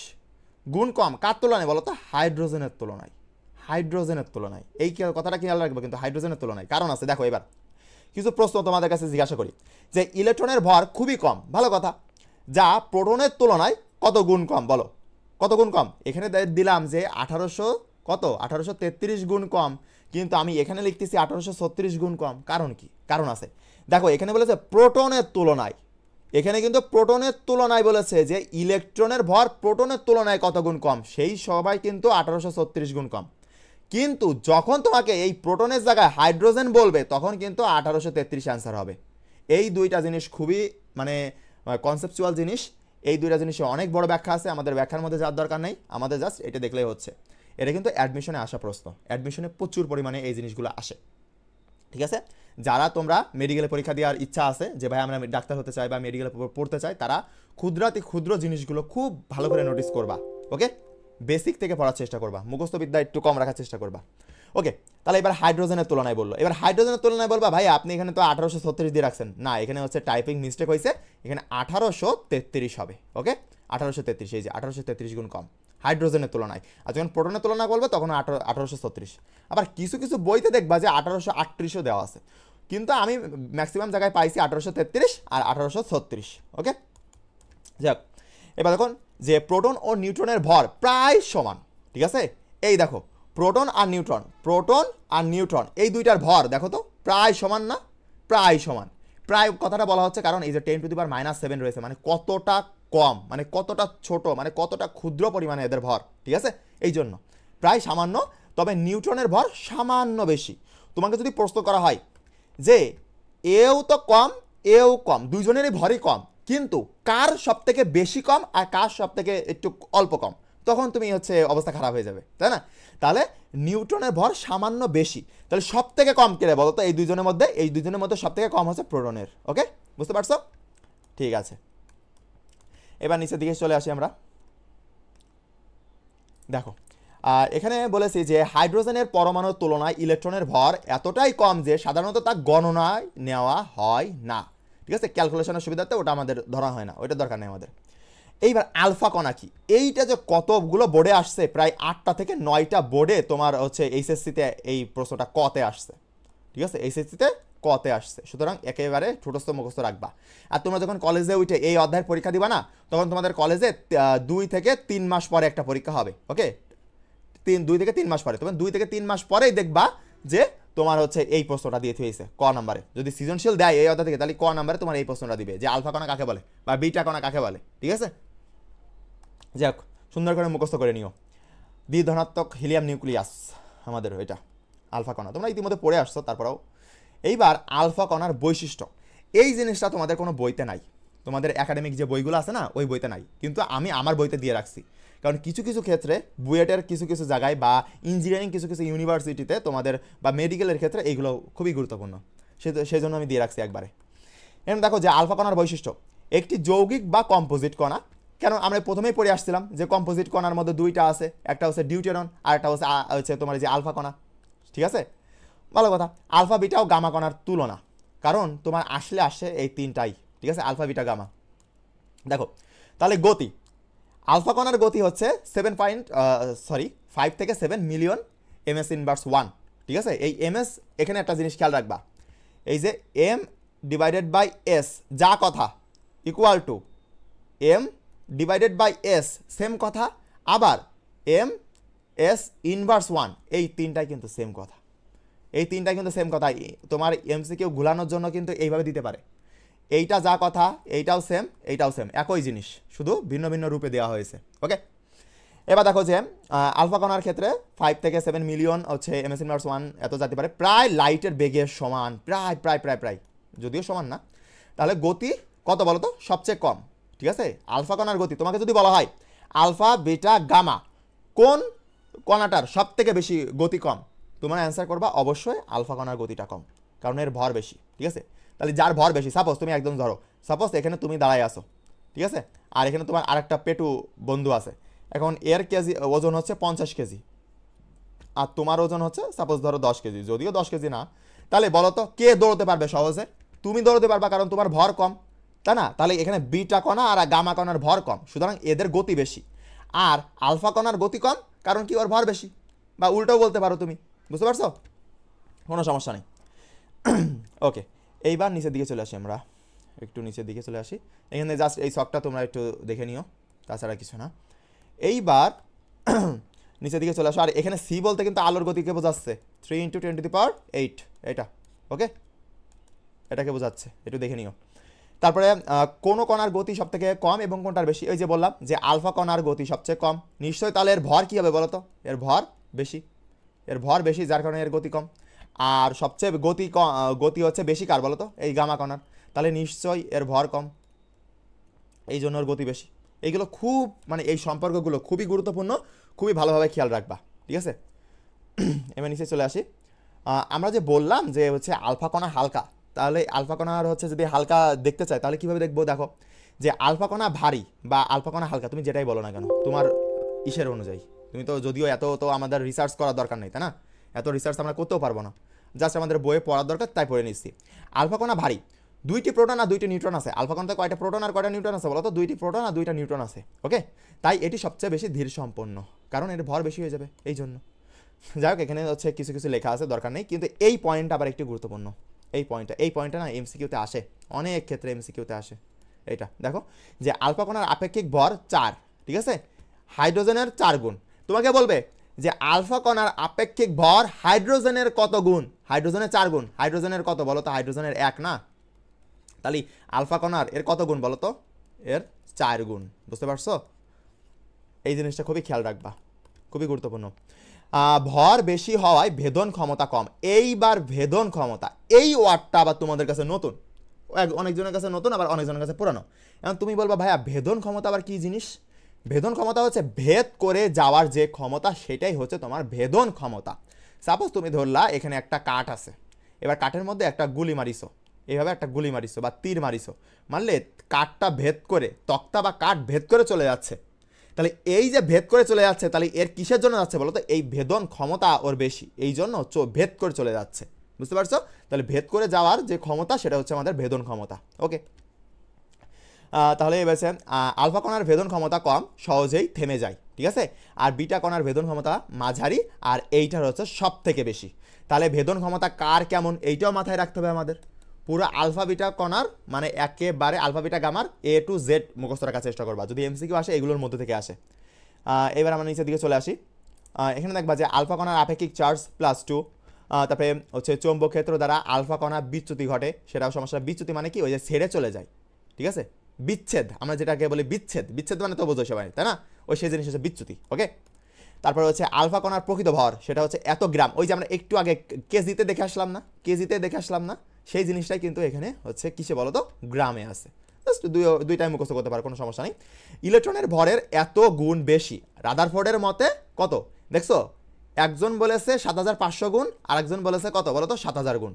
গুণ কম কার তুলনায় বলো তো? হাইড্রোজেনের তুলনায়। হাইড্রোজেনের তুলনায়, এই কথাটা খেয়াল রাখবো কিন্তু, হাইড্রোজেনের তুলনায়। কারণ আছে, দেখো এবার কিছু প্রশ্ন তোমাদের কাছে জিজ্ঞাসা করি যে ইলেকট্রনের ভর খুবই কম, ভালো কথা, যা প্রোটনের তুলনায় কত গুণ কম বলো, কত গুণ কম? এখানে দিলাম যে 1833 গুণ কম, কিন্তু আমি এখানে লিখতেছি 1836 গুণ কম। কারণ কি? কারণ আছে, দেখো এখানে বলেছে প্রোটনের তুলনায়, এখানে কিন্তু প্রোটনের তুলনায় বলেছে যে ইলেকট্রনের ভর প্রোটনের তুলনায় কত গুণ কম, সেই সবাই কিন্তু 1836 গুণ কম। কিন্তু যখন তোমাকে এই প্রোটনের জায়গায় হাইড্রোজেন বলবে তখন কিন্তু 1833 অ্যান্সার হবে। এই দুইটা জিনিস খুবই মানে কনসেপচুয়াল জিনিস, এই দুইটা জিনিসে অনেক বড় ব্যাখ্যা আছে, আমাদের ব্যাখ্যার মধ্যে যাওয়ার দরকার নেই, আমাদের জাস্ট এটা দেখলেই হচ্ছে। এটা কিন্তু অ্যাডমিশনে আসা প্রশ্ন, অ্যাডমিশনে প্রচুর পরিমাণে এই জিনিসগুলো আসে। ঠিক আছে, যারা তোমরা মেডিকেলে পরীক্ষা দেওয়ার ইচ্ছা আছে যে ভাই আমরা ডাক্তার হতে চাই বা মেডিকেলে পড়তে চাই, তারা ক্ষুদ্রাতি ক্ষুদ্র জিনিসগুলো খুব ভালো করে নোটিস করবা। ওকে, বেসিক থেকে পড়ার চেষ্টা করবা, মুখস্থবিদ্যা একটু কম রাখার চেষ্টা করবা। ওকে, তাহলে এবার হাইড্রোজেনের তুলনায় বললো, এবার হাইড্রোজেনের তুলনায় বলবা ভাই আপনি এখানে তো 1836 দিয়ে রাখছেন, না এখানে হচ্ছে টাইপিং মিস্টেক হয়েছে, এখানে 1833 হবে। ওকে, 1833, এই যে 1833 গুণ কম হাইড্রোজেনের তুলনায়। আর যখন প্রোটনের তুলনা করবে তখন 1836। আবার কিছু কিছু বইতে দেখবা যে 1838ও দেওয়া আছে, কিন্তু আমি ম্যাক্সিমাম জায়গায় পাইছি 1833 আর 1836। ওকে, যাক এবার দেখুন যে প্রোটন ও নিউট্রনের ভর প্রায় সমান। ঠিক আছে, এই দেখো প্রোটন আর নিউট্রন এই দুইটার ভর দেখো তো প্রায় সমান না? প্রায় সমান। প্রায় কথাটা বলা হচ্ছে কারণ এই যে 10⁻⁷ রয়েছে, মানে কতটা কম, মানে কতটা ছোট, মানে কতটা ক্ষুদ্র পরিমাণে এদের ভর। ঠিক আছে, এই জন্য প্রায় সামান্য, তবে নিউট্রনের ভর সামান্য বেশি। তোমাকে যদি প্রশ্ন করা হয় যে এও তো কম এও কম, দুইজনেরই ভরই কম, কিন্তু কার সব থেকে বেশি কম আর কার সব থেকে একটু অল্প কম, তখন তুমি হচ্ছে অবস্থা খারাপ হয়ে যাবে, তাই না? তাহলে নিউট্রনের ভর সামান্য বেশি, তাহলে সব থেকে কম কে বলো তো? এই দুইজনের মধ্যে, এই দুইজনের মধ্যে সব থেকে কম হচ্ছে প্রোটনের। ওকে, বুঝতে পারছো? ঠিক আছে, এবার নিচের দিকে চলে আসি আমরা। দেখো এখানে বলেছি যে হাইড্রোজেনের পরমাণুর তুলনায় ইলেকট্রনের ভর এতটাই কম যে সাধারণত তা গণনায় নেওয়া হয় না। ঠিক আছে, ক্যালকুলেশনের সুবিধাতে ওটা আমাদের ধরা হয় না, ওইটা দরকার নেই আমাদের। এইবার আলফা কণা কি, এইটা যে কতগুলো বোর্ডে আসছে, প্রায় 8টা থেকে 9টা বোর্ডে তোমার হচ্ছে এইচএসসিতে এই প্রশ্নটা কতে আসছে। ঠিক আছে, এইচএসসিতে কতে আসছে, সুতরাং একেবারে ঠোঁটস্থ মুখস্থ রাখবা। আর তোমরা যখন কলেজে উঠে এই অধ্যায়ের পরীক্ষা দিবা না, তখন তোমাদের কলেজে 2 থেকে 3 মাস পরে একটা পরীক্ষা হবে। ওকে, 2 থেকে 3 মাস পরে, তবে 2 থেকে 3 মাস পরেই দেখবা যে তোমার হচ্ছে এই প্রশ্নটা দিয়ে থুয়েছে ক নাম্বারে। যদি সৃজনশীল দেয় এই অধ্যায় থেকে, তাহলে ক নাম্বারে তোমার এই প্রশ্নটা দিবে যে আলফা কণা কাকে বলে বা বিটা কণা কাকে বলে। ঠিক আছে, যাক সুন্দর করে মুখস্থ করে নিও। দ্বিধনাত্মক হিলিয়াম নিউক্লিয়াস আমাদের এটা আলফা কণা, তোমরা ইতিমধ্যে পড়ে আসছো তারপরেও। এইবার আলফা কণার বৈশিষ্ট্য, এই জিনিসটা তোমাদের কোনো বইতে নাই, তোমাদের একাডেমিক যে বইগুলো আছে না ওই বইতে নাই, কিন্তু আমি আমার বইতে দিয়ে রাখছি। কারণ কিছু কিছু ক্ষেত্রে বুয়েটের কিছু কিছু জায়গায় বা ইঞ্জিনিয়ারিং কিছু কিছু ইউনিভার্সিটিতে তোমাদের বা মেডিকেলের ক্ষেত্রে এইগুলো খুবই গুরুত্বপূর্ণ, সেই জন্য আমি দিয়ে রাখছি একবারে। এখন দেখো যে আলফা কণার বৈশিষ্ট্য, একটি যৌগিক বা কম্পোজিট কণা। কেন আমরা প্রথমেই পড়ে আসছিলাম যে কম্পোজিট কণার মধ্যে দুইটা আছে, একটা হচ্ছে ডিউটেরন আর একটা হচ্ছে তোমার যে আলফা কণা। ঠিক আছে, ভালো কথা। আলফা বিটা ও গামা কণার তুলনা, কারণ তোমার আসে এই তিনটাই। ঠিক আছে, আলফা বিটা গামা। দেখো তাহলে গতি, আলফা কণার গতি হচ্ছে 5 থেকে 7 মিলিয়ন ms ইনভার্স 1। ঠিক আছে, এই ms এখানে একটা জিনিস খেয়াল রাখবা, এই যে m ডিভাইডেড বাই s যা কথা equal to m divided by s same কথা, আবার m s ইনভার্স 1, এই তিনটাই কিন্তু সেম কথা, এই তিনটাই কিন্তু সেম কথা। তোমার এমসিকিউ ঘুলানোর জন্য কিন্তু এইভাবে দিতে পারে, এইটা যা কথা এইটাও সেম এইটাও সেম, একই জিনিস, শুধু ভিন্ন ভিন্ন রূপে দেওয়া হয়েছে। ওকে, এবার দেখো যে আলফা কণার ক্ষেত্রে 5 থেকে 7 মিলিয়ন হচ্ছে ms ইনভার্স 1 এত যেতে পারে, প্রায় লাইটের বেগের সমান, প্রায় প্রায় প্রায় প্রায়, যদিও সমান না। তাহলে গতি কত বলো তো? সবচেয়ে কম। ঠিক আছে, আলফা কণার গতি, তোমাকে যদি বলা হয় আলফা বিটা গামা কোন কণাটার সব থেকে বেশি গতি কম, তোমার অ্যান্সার করবা অবশ্যই আলফা কণার গতিটা কম, কারণ এর ভর বেশি। ঠিক আছে, তাহলে যার ভর বেশি, সাপোজ তুমি একদম ধরো, সাপোজ এখানে তুমি দাঁড়ায় আসো, ঠিক আছে। আর এখানে তোমার আরেকটা পেটু বন্ধু আছে, এখন এর কেজি ওজন হচ্ছে 50 কেজি, আর তোমার ওজন হচ্ছে সাপোজ ধরো 10 কেজি, যদিও 10 কেজি না, তাহলে বলো তো কে দৌড়তে পারবে সহজে? তুমি দৌড়তে পারবা, কারণ তোমার ভর কম, তাই না? তাহলে এখানে বিটা কণা আর গামা কণার ভর কম, সুতরাং এদের গতি বেশি। আর আলফা কণার গতি কম, কারণ কি ওর ভর বেশি, বা উল্টোও বলতে পারো তুমি, বুঝতে পারছো? কোনো সমস্যা নেই। ওকে, এইবার নিচের দিকে চলে আসি আমরা, একটু নিচের দিকে চলে আসি। এখানে জাস্ট এই শখটা তোমরা একটু দেখে নিও, তাছাড়া কিছু না। এইবার নিচের দিকে চলে আসো, আর এখানে সি বলতে কিন্তু আলোর গতিকে বোঝাচ্ছে, 3 × 10⁸, এটা ওকে, এটাকে বোঝাচ্ছে, একটু দেখে নিও। তারপরে কোন কণার গতি সব থেকে কম এবং কোনটার বেশি? ওই যে বললাম যে আলফা কণার গতি সবচেয়ে কম, নিশ্চয়ই তাহলে এর ভর কী হবে বলো তো? এর ভর বেশি, এর ভর বেশি, যার কারণে এর গতি কম। আর সবচেয়ে গতি হচ্ছে বেশি কার বলো তো? এই গামা কণার, তাহলে নিশ্চয়ই এর ভর কম, এই জন্য ওর গতি বেশি। এইগুলো খুব মানে এই সম্পর্কগুলো খুবই গুরুত্বপূর্ণ, খুবই ভালোভাবে খেয়াল রাখবা, ঠিক আছে। এবার নিচে চলে আসি। আমরা যে বললাম যে হচ্ছে আলফা কণা হালকা, তাহলে আলফা কণার হচ্ছে যদি হালকা দেখতে চাই তাহলে কীভাবে দেখবো? দেখো যে আলফা কণা ভারী বা আলফা কণা হালকা, তুমি যেটাই বলো না কেন তোমার ইসের অনুযায়ী, তুমি তো যদিও এত তো আমাদের রিসার্চ করার দরকার নেই, তাই না? এত রিসার্চ আমরা করতেও পারবো না, জাস্ট আমাদের বইয়ে পড়ার দরকার, তাই পড়ে নিচ্ছি। আলফা কণা ভারী, 2টি প্রোটন আর 2টি নিউট্রন আছে। আলফা কণাতে কয়টা প্রোটন আর কয়টা নিউট্রন আছে বলো তো? 2টি প্রোটন আর 2টা নিউট্রন আছে, ওকে। তাই এটি সবচেয়ে বেশি ধীর সম্পন্ন, কারণ এর ভর বেশি হয়ে যাবে এই জন্য। যাই হোক, এখানে হচ্ছে কিছু কিছু লেখা আছে, দরকার নেই, কিন্তু এই পয়েন্টটা আবার একটু গুরুত্বপূর্ণ। এই পয়েন্টটা না এমসিকিউতে আসে, অনেক ক্ষেত্রে এমসিকিউতে আসে। এইটা দেখো যে আলফা কণার আপেক্ষিক ভর 4, ঠিক আছে, হাইড্রোজেনের 4 গুণ। তোমাকে বলবে যে আলফা কণার আপেক্ষিক ভর হাইড্রোজেনের কত গুণ? হাইড্রোজেনের 4 গুণ। হাইড্রোজেনের কত বলো তো? হাইড্রোজেনের 1 না, তাহলে আলফা কণার এর কত গুণ বলো তো? এর 4 গুণ। বুঝতে পারছো? এই জিনিসটা খুবই খেয়াল রাখবা, খুবই গুরুত্বপূর্ণ। ভর বেশি হওয়ায় ভেদন ক্ষমতা কম। এইবার ভেদন ক্ষমতা, এই ওয়ার্ডটা আবার তোমাদের কাছে নতুন, অনেকজনের কাছে নতুন, আবার অনেকজনের কাছে পুরানো। এখন তুমি বলবা ভাইয়া ভেদন ক্ষমতা আবার কি জিনিস? ভেদন ক্ষমতা হচ্ছে ভেদ করে যাওয়ার যে ক্ষমতা, সেটাই হচ্ছে তোমার ভেদন ক্ষমতা। সাপোজ তুমি ধরলা এখানে একটা কাঠ আছে, এবার কাঠের মধ্যে একটা গুলি মারিছো, এইভাবে একটা গুলি মারিছো বা তীর মারিছো, মারলে কাঠটা ভেদ করে, তক্তা বা কাঠ ভেদ করে চলে যাচ্ছে। তাহলে এই যে ভেদ করে চলে যাচ্ছে, তাহলে এর কিসের জন্য যাচ্ছে বলো তো? এই ভেদন ক্ষমতা ওর বেশি, এই জন্য ভেদ করে চলে যাচ্ছে। বুঝতে পারছো? তাহলে ভেদ করে যাওয়ার যে ক্ষমতা, সেটা হচ্ছে আমাদের ভেদন ক্ষমতা, ওকে। তাহলে এবার আলফা কণার ভেদন ক্ষমতা কম, সহজেই থেমে যায়, ঠিক আছে। আর বিটা কণার ভেদন ক্ষমতা মাঝারি, আর এইটার হচ্ছে সব থেকে বেশি। তাহলে ভেদন ক্ষমতা কার কেমন, এইটাও মাথায় রাখতে হবে আমাদের। পুরো আলফা বিটা কণার মানে একেবারে আলফা বিটা গামার A to Z মুখস্থ রাখার চেষ্টা করবা, যদি এমসিকিউ আসে এগুলোর মধ্যে থেকে আসে। এবার আমরা নিচের দিকে চলে আসি। এখানে দেখবা যে আলফা কণার আপেক্ষিক চার্জ +2, তারপরে হচ্ছে চৌম্বক ক্ষেত্র দ্বারা আলফা কণা বিচ্যুতি ঘটে, সেটাও সমস্যা। বিচ্যুতি মানে কি? ওই যে ছেড়ে চলে যায়, ঠিক আছে। বিচ্ছেদ, আমরা যেটাকে বলি বিচ্ছেদ, বিচ্ছেদ মানে তো বোঝো সবাই, তাই না? ওই সেই জিনিস হচ্ছে বিচ্যুতি, ওকে। তারপরে হচ্ছে আলফা কণার প্রকৃত ভর, সেটা হচ্ছে এত গ্রাম। ওই যে আমরা একটু আগে কেজিতে দেখে আসলাম না, সেই জিনিসটাই কিন্তু এখানে হচ্ছে কিসে বলো তো? গ্রামে আছে। জাস্ট দুইটাই মুখস্থ করতে পারো, কোনো সমস্যা নেই। ইলেকট্রনের ভরের এত গুণ বেশি, রাদারফোর্ডের মতে কত দেখছো? একজন বলেছে 7500 গুণ, আর একজন বলেছে কত বলো তো? 7000 গুণ।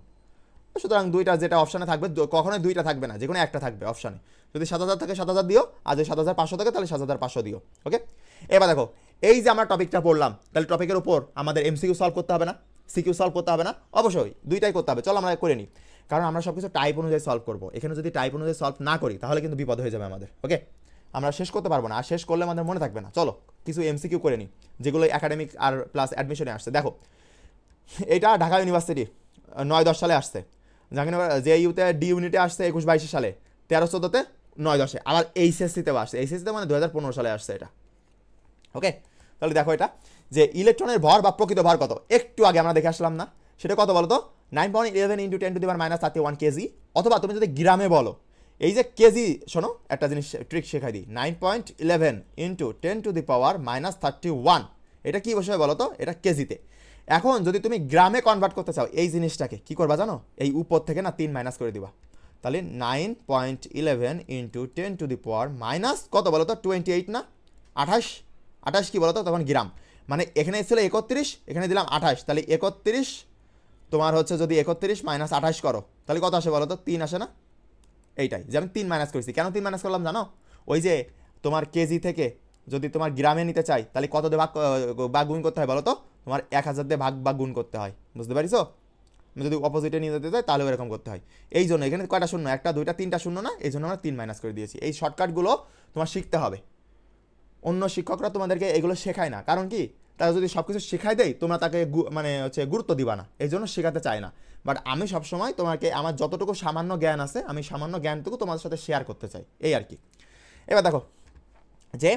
সুতরাং দুইটা যেটা অপশানে থাকবে, কখনোই দুইটা থাকবে না, যে কোনো একটা থাকবে অপশানে। যদি 7000 থাকে 7000 দিও, আর যদি 7500 থাকে তাহলে 7500 দিও, ওকে। এবার দেখো, এই যে আমরা টপিকটা পড়লাম, তাহলে টপিকের উপর আমাদের এমসিকিউ সলভ করতে হবে না? সিকিউ সলভ করতে হবে না? অবশ্যই দুইটাই করতে হবে। চলো আমরা করে নিই, কারণ আমরা সব কিছু টাইপ অনুযায়ী সলভ করবো। এখানে যদি টাইপ অনুযায়ী সলভ না করি তাহলে কিন্তু বিপদ হয়ে যাবে আমাদের, ওকে। আমরা শেষ করতে পারবো না, আর শেষ করলে আমাদের মনে থাকবে না। চলো কিছু এমসিকিউ করে নিই, যেগুলো একাডেমিক আর প্লাস অ্যাডমিশনে আসছে। দেখো, এটা ঢাকা ইউনিভার্সিটি 9-10 সালে আসছে, জাহাঙ্গীরনগর যে ইউতে ডি ইউনিটে আসছে 21-22 সালে, 13-14-তে, 9-10-এ, আবার এইচএসসিতেও আসছে। এইচএসসিতে মানে 2015 সালে আসছে এটা, ওকে। তাহলে দেখো এটা যে ইলেকট্রনের ভর বা প্রকৃত ভর কত, একটু আগে আমরা দেখে আসলাম না? সেটা কত বলো তো? 9.11 × 10⁻³ কেজি, অথবা তুমি যদি গ্রামে বলো, এই যে কেজি, শোনো একটা জিনিস ট্রিক শেখাই দিই। 9.11 × 10⁻³ এটা কি বিষয় বলো তো? এটা কেজিতে। এখন যদি তুমি গ্রামে কনভার্ট করতে চাও, এই জিনিসটাকে কি করবা জানো? এই উপর থেকে না 3 মাইনাস করে দিবা। তাহলে 9.11 × 10⁻³ কত বলো তো? 28 না? 28 কি বলো তো? তখন গ্রাম, মানে এখানে ছিল 31, এখানে দিলাম 28, তাহলে 31 তোমার হচ্ছে, যদি 31 - 28 করো তাহলে কত আসে বলো তো? 3 আসে না? এইটাই যে আমি 3 মাইনাস করেছি। কেন 3 মাইনাস করলাম জানো? ওই যে তোমার কেজি থেকে যদি তোমার গ্রামে নিতে চাই তাহলে কত দিয়ে ভাগ বা গুণ করতে হয় বলো তো? তোমার 1000 দিয়ে ভাগ বা গুণ করতে হয়, বুঝতে পারিছো? আমি যদি অপোজিটে নিয়ে যেতে চাই তাহলে এরকম করতে হয়। এই জন্য এখানে কয়টা শূন্য, একটা দুইটা তিনটা শূন্য না, এই জন্য আমরা 3 মাইনাস করে দিয়েছি। এই শর্টকাটগুলো তোমার শিখতে হবে, অন্য শিক্ষকরা তোমাদেরকে এগুলো শেখায় না। কারণ কি, তারা যদি সব কিছু শেখাই দেয় তোমরা তাকে মানে হচ্ছে গুরুত্ব দিবা না, এই জন্য শেখাতে চায় না। বাট আমি সবসময় তোমাকে আমার যতটুকু সামান্য জ্ঞান আছে আমি সামান্য জ্ঞানটুকু তোমাদের সাথে শেয়ার করতে চাই, এই আর কি। এবার দেখো যে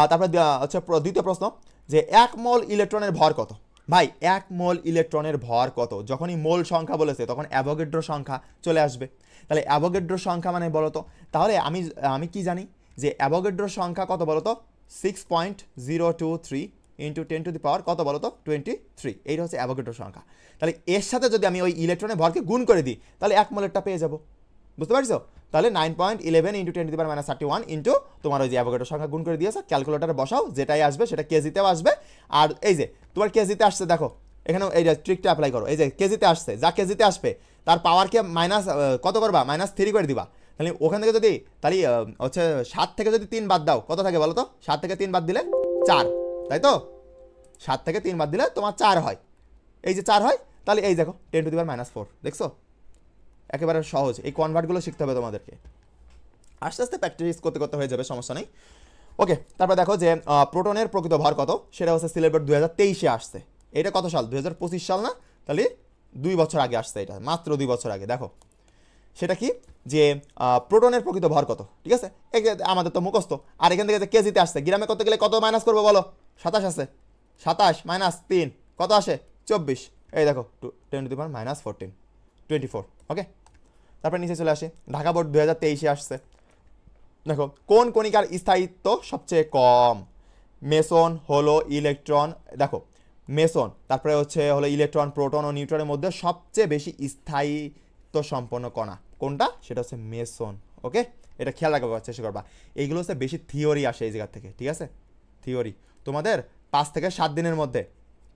তারপরে হচ্ছে দ্বিতীয় প্রশ্ন, যে 1 মোল ইলেকট্রনের ভর কত? ভাই 1 মোল ইলেকট্রনের ভর কত? যখনই মোল সংখ্যা বলেছে তখন অ্যাভোগাড্রো সংখ্যা চলে আসবে। তাহলে অ্যাভোগাড্রো সংখ্যা মানে বলো তো? তাহলে আমি কি জানি যে অ্যাভোগাড্রো সংখ্যা কত বলো তো? 6.023 ইন্টু 10⁻, কত বলো তো? 23। এইটা হচ্ছে অ্যাভোগাড্রো সংখ্যা। তাহলে এর সাথে যদি আমি ওই ইলেকট্রনের ভরকে গুণ করে দিই তাহলে 1 মোলেরটা পেয়ে যাবো, বুঝতে পারছো? তাহলে 9.11 ইন্টু 10⁻31 ইন্টু তোমার ওই যে অ্যাভোগাড্রো সংখ্যা গুণ করে দিয়েছে, ক্যালকুলেটারে বসাও, যেটাই আসবে সেটা কেজিতেও আসবে। আর এই যে তোমার কেজিতে আসছে, দেখো এখানেও এই যে ট্রিকটা অ্যাপ্লাই করো, এই যে কেজিতে আসছে, যা কেজিতে আসবে তার পাওয়ারকে মাইনাস কত করবা? -3 করে দিবা। তাহলে ওখান থেকে যদি তাহলে হচ্ছে 7 থেকে যদি 3 বাদ দাও কত থাকে বলো তো? 7 থেকে 3 বাদ দিলে 4, তাই তো? 7 থেকে 3 বাদ দিলে তোমার 4 হয়, এই যে 4 হয়। তাহলে এই দেখো 10⁻⁴, দেখছো? একেবারে সহজ। এই কনভার্টগুলো শিখতে হবে তোমাদেরকে, আস্তে আস্তে প্র্যাকটিস করতে করতে হয়ে যাবে, সমস্যা নেই। ওকে, তারপর দেখো যে প্রোটনের প্রকৃত ভর কত, সেটা হচ্ছে সিলেবাস 2023-এ আসছে। এটা কত সাল? 2025 সাল না? তাহলে 2 বছর আগে আসছে, এটা মাত্র 2 বছর আগে। দেখো সেটা কি, যে প্রোটনের প্রকৃত ভর কত, ঠিক আছে? আমাদের তো মুখস্থ। আর এখান থেকে যে কেজিতে আসছে, গ্রামে কত গেলে কত মাইনাস করবো বলো? 27 আছে, 27 মাইনাস 3 কত আসে? 24। এই দেখো 10⁻⁻14, 24। ওকে, তারপর নিচে চলে আসি, ঢাকা বোর্ড 2023-এ আসছে। দেখো কোন কণিকার স্থায়িত্ব সবচেয়ে কম? মেসন, হলো, ইলেকট্রন। দেখো মেসন, তারপরে হলো ইলেকট্রন, প্রোটন ও নিউট্রনের মধ্যে সবচেয়ে বেশি স্থায়িত্ব সম্পন্ন কণা কোনটা? সেটা হচ্ছে মেসন। ওকে, এটা খেয়াল রাখবার চেষ্টা করবা। এইগুলো হচ্ছে বেশি থিওরি আসে এই জায়গা থেকে, ঠিক আছে? থিওরি তোমাদের 5 থেকে 7 দিনের মধ্যে,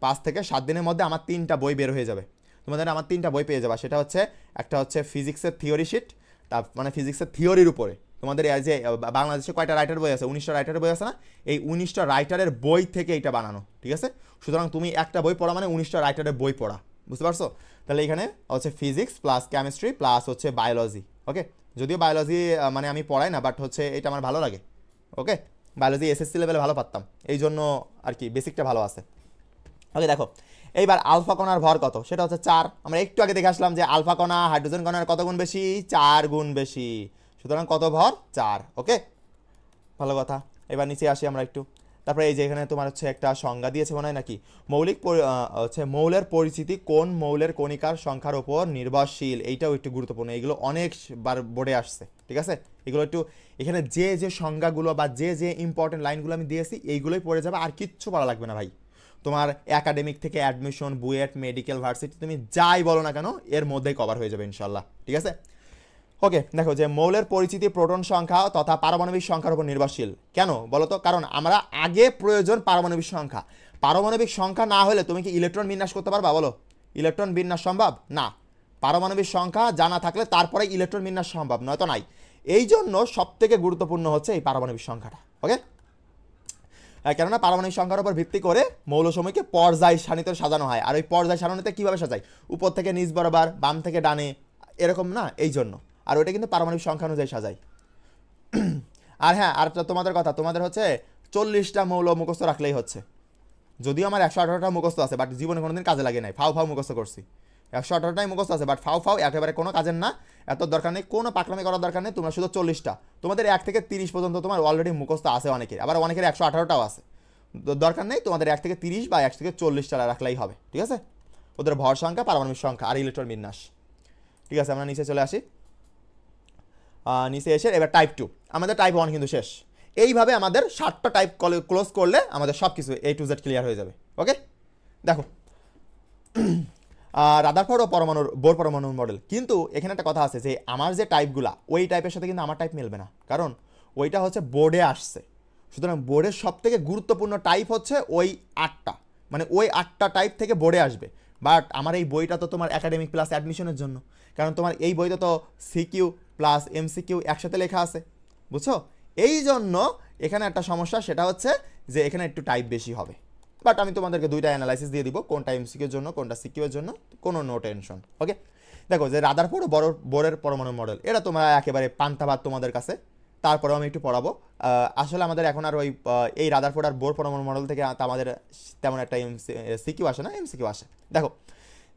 5 থেকে 7 দিনের মধ্যে আমার 3টা বই বের হয়ে যাবে। তোমাদের আমার 3টা বই পেয়ে যাবা। সেটা হচ্ছে, একটা হচ্ছে ফিজিক্সের থিওরি শিট, তার মানে ফিজিক্সের থিওরির উপরে তোমাদের এই যে বাংলাদেশে কয়টা রাইটার বই আছে? 19টা রাইটারের বই আছে না? এই 19টা রাইটারের বই থেকে এটা বানানো, ঠিক আছে? সুতরাং তুমি একটা বই পড়া মানে 19টা রাইটারের বই পড়া, বুঝতে পারছো? তাহলে এখানে হচ্ছে ফিজিক্স প্লাস কেমিস্ট্রি প্লাস হচ্ছে বায়োলজি। ওকে, যদিও বায়োলজি মানে আমি পড়াই না, বাট হচ্ছে এটা আমার ভালো লাগে। ওকে, বায়োলজি এসএসসি লেভেলে ভালো পারতাম, এই জন্য আর কি বেসিকটা ভালো আছে। ওকে, দেখো এইবার আলফা কণার ভর কত? সেটা হচ্ছে 4। আমরা একটু আগে দেখে আসলাম যে আলফা কণা হাইড্রোজেন কণার কত গুণ বেশি? 4 গুণ বেশি। সুতরাং কত ভর? 4। ওকে, ভালো কথা। এবার নিচে আসি আমরা একটু। তারপরে এই যে এখানে তোমার হচ্ছে একটা সংজ্ঞা দিয়েছে মনে হয় নাকি, হচ্ছে মৌলের পরিচিতি কোন মৌলের কণিকার সংখ্যার উপর নির্ভরশীল। এইটাও একটু গুরুত্বপূর্ণ, এগুলো অনেকবার বোর্ডে আসছে, ঠিক আছে? এগুলো একটু এখানে যে যে সংজ্ঞাগুলো বা যে যে ইম্পর্টেন্ট লাইনগুলো আমি দিয়েছি এইগুলোই পড়ে যাবে, আর কিচ্ছু পড়া লাগবে না ভাই। তোমার একাডেমিক থেকে অ্যাডমিশন, বুয়েট, মেডিকেল, ভার্সিটি, তুমি যাই বলো না কেন এর মধ্যেই কভার হয়ে যাবে ইনশাল্লাহ, ঠিক আছে? ওকে, দেখো যে মৌলের পরিচিতি প্রোটন সংখ্যা তথা পারমাণবিক সংখ্যার উপর নির্ভরশীল। কেন বলো তো? কারণ আমরা আগে প্রয়োজন পারমাণবিক সংখ্যা। পারমাণবিক সংখ্যা না হলে তুমি কি ইলেকট্রন বিন্যাস করতে পারবা বলো? ইলেকট্রন বিন্যাস সম্ভব না। পারমাণবিক সংখ্যা জানা থাকলে তারপরে ইলেকট্রন বিন্যাস সম্ভব, নয়তো নাই। এই জন্য সব থেকে গুরুত্বপূর্ণ হচ্ছে এই পারমাণবিক সংখ্যাটা। ওকে, কেননা পারমাণবিক সংখ্যার উপর ভিত্তি করে মৌলসমূহকে পর্যায় সারণীতে সাজানো হয়। আর ওই পর্যায় সারণীতে কীভাবে সাজায়? উপর থেকে নিচ বরাবর, বাম থেকে ডানে, এরকম না? এই জন্য। আর ওইটা কিন্তু পারমাণবিক সংখ্যা অনুযায়ী সাজাই। আর হ্যাঁ, আর তোমাদের কথা, তোমাদের হচ্ছে 40টা মৌল মুখস্থ রাখলেই হচ্ছে। যদিও আমার 118টা মুখস্থ আছে, বাট জীবনে কোনোদিন কাজে লাগে নাই, ফাও মুখস্থ করছি। 118টাই মুখস্থ আছে, বাট ফাও একেবারে কোনো কাজের না। এত দরকার নেই, কোনো পাকলামি করার দরকার নেই। তোমরা শুধু 40টা, তোমাদের 1 থেকে 30 পর্যন্ত তোমার অলরেডি মুখস্থ আছে অনেকের, আবার অনেকের 118টাও আছে। দরকার নেই, তোমাদের 1 থেকে 30 বা 1 থেকে 40টা রাখলেই হবে, ঠিক আছে? ওদের ভর সংখ্যা, পারমাণবিক সংখ্যা আর ইলেকট্রন বিন্যাস, ঠিক আছে? আমরা নিচে চলে আসি। নিচে এসে এবার টাইপ 2, আমাদের টাইপ 1 কিন্তু শেষ। এইভাবে আমাদের 7টা টাইপ ক্লোজ করলে আমাদের সব কিছু A to Z ক্লিয়ার হয়ে যাবে। ওকে, দেখো রাদারফোর্ড ও বোর পরমাণুর মডেল। কিন্তু এখানে একটা কথা আছে যে আমার যে টাইপগুলা, ওই টাইপের সাথে কিন্তু আমার টাইপ মিলবে না, কারণ ওইটা হচ্ছে বোর্ডে আসছে। সুতরাং বোর্ডের সব থেকে গুরুত্বপূর্ণ টাইপ হচ্ছে ওই 8টা, মানে ওই 8টা টাইপ থেকে বোর্ডে আসবে। বাট আমার এই বইটা তো তোমার একাডেমিক প্লাস অ্যাডমিশনের জন্য, কারণ তোমার এই বইতে তো সিকিউ প্লাস এমসিকিউ একসাথে লেখা আছে, বুঝছো? এই জন্য এখানে একটা সমস্যা, সেটা হচ্ছে যে এখানে একটু টাইপ বেশি হবে। বাট আমি তোমাদেরকে দুইটা অ্যানালাইসিস দিয়ে দিব, কোনটা এমসিকিউর জন্য কোনটা সিকিউর জন্য, কোনো নো টেনশন। ওকে, দেখো যে রাদারফোর্ড বোরের পরমাণু মডেল, এটা তোমরা একেবারে পান্তাভাত তোমাদের কাছে, তারপরেও আমি একটু পড়াবো। আসলে আমাদের এখন আর ওই এই রাদারফোর্ড আর বোর পরমাণু মডেল থেকে আমাদের তেমন একটা সিকিউ আসে না, এমসিকিউ আসে। দেখো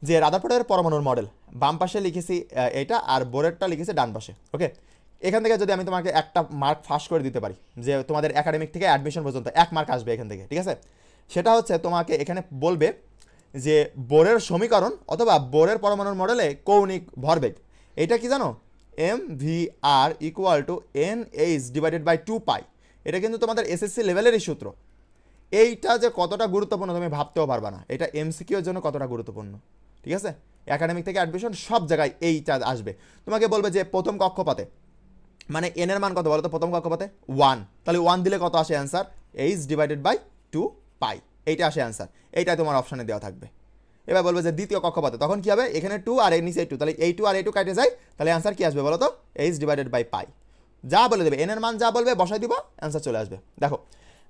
যে রাদারফোর্ডের পরমাণুর মডেল বাম পাশে লিখেছি এইটা, আর বোরেরটা লিখেছি ডান পাশে। ওকে, এখান থেকে যদি আমি তোমাকে একটা মার্ক ফাঁস করে দিতে পারি, যে তোমাদের একাডেমিক থেকে অ্যাডমিশন পর্যন্ত 1 মার্ক আসবে এখান থেকে, ঠিক আছে, সেটা হচ্ছে তোমাকে এখানে বলবে যে বোরের সমীকরণ অথবা বোরের পরমাণুর মডেলে কৌণিক ভরবেগ, এটা কি জানো, mvr equal to NH divided by 2 pi. এটা কিন্তু তোমাদের এসএসসি লেভেলেরই সূত্র। এইটা যে কতটা গুরুত্বপূর্ণ তুমি ভাবতেও পারবা না, এটা এমসিকিউর জন্য কতটা গুরুত্বপূর্ণ, ঠিক আছে। একাডেমিক থেকে অ্যাডমিশন সব জায়গায় এইটা আসবে। তোমাকে বলবে যে প্রথম কক্ষপথে, মানে এন এর মান কত বলো তো, প্রথম কক্ষপথে 1, তাহলে 1 দিলে কত আসে অ্যান্সার, H ডিভাইডেড বাই 2 পাই, এইটা আসে অ্যান্সার, এইটা তোমার অপশানে দেওয়া থাকবে। এবার বলবে যে দ্বিতীয় কক্ষপথে, তখন কি হবে, এখানে 2 আর এর নিচে 2, তাহলে এই 2 আর এই 2 কাটে যায়, তাহলে অ্যান্সার কি আসবে বলো তো, H ডিভাইডেড বাই পাই। যা বলে দেবে, এন এর মান যা বলবে বসাই দিবা, অ্যান্সার চলে আসবে। দেখো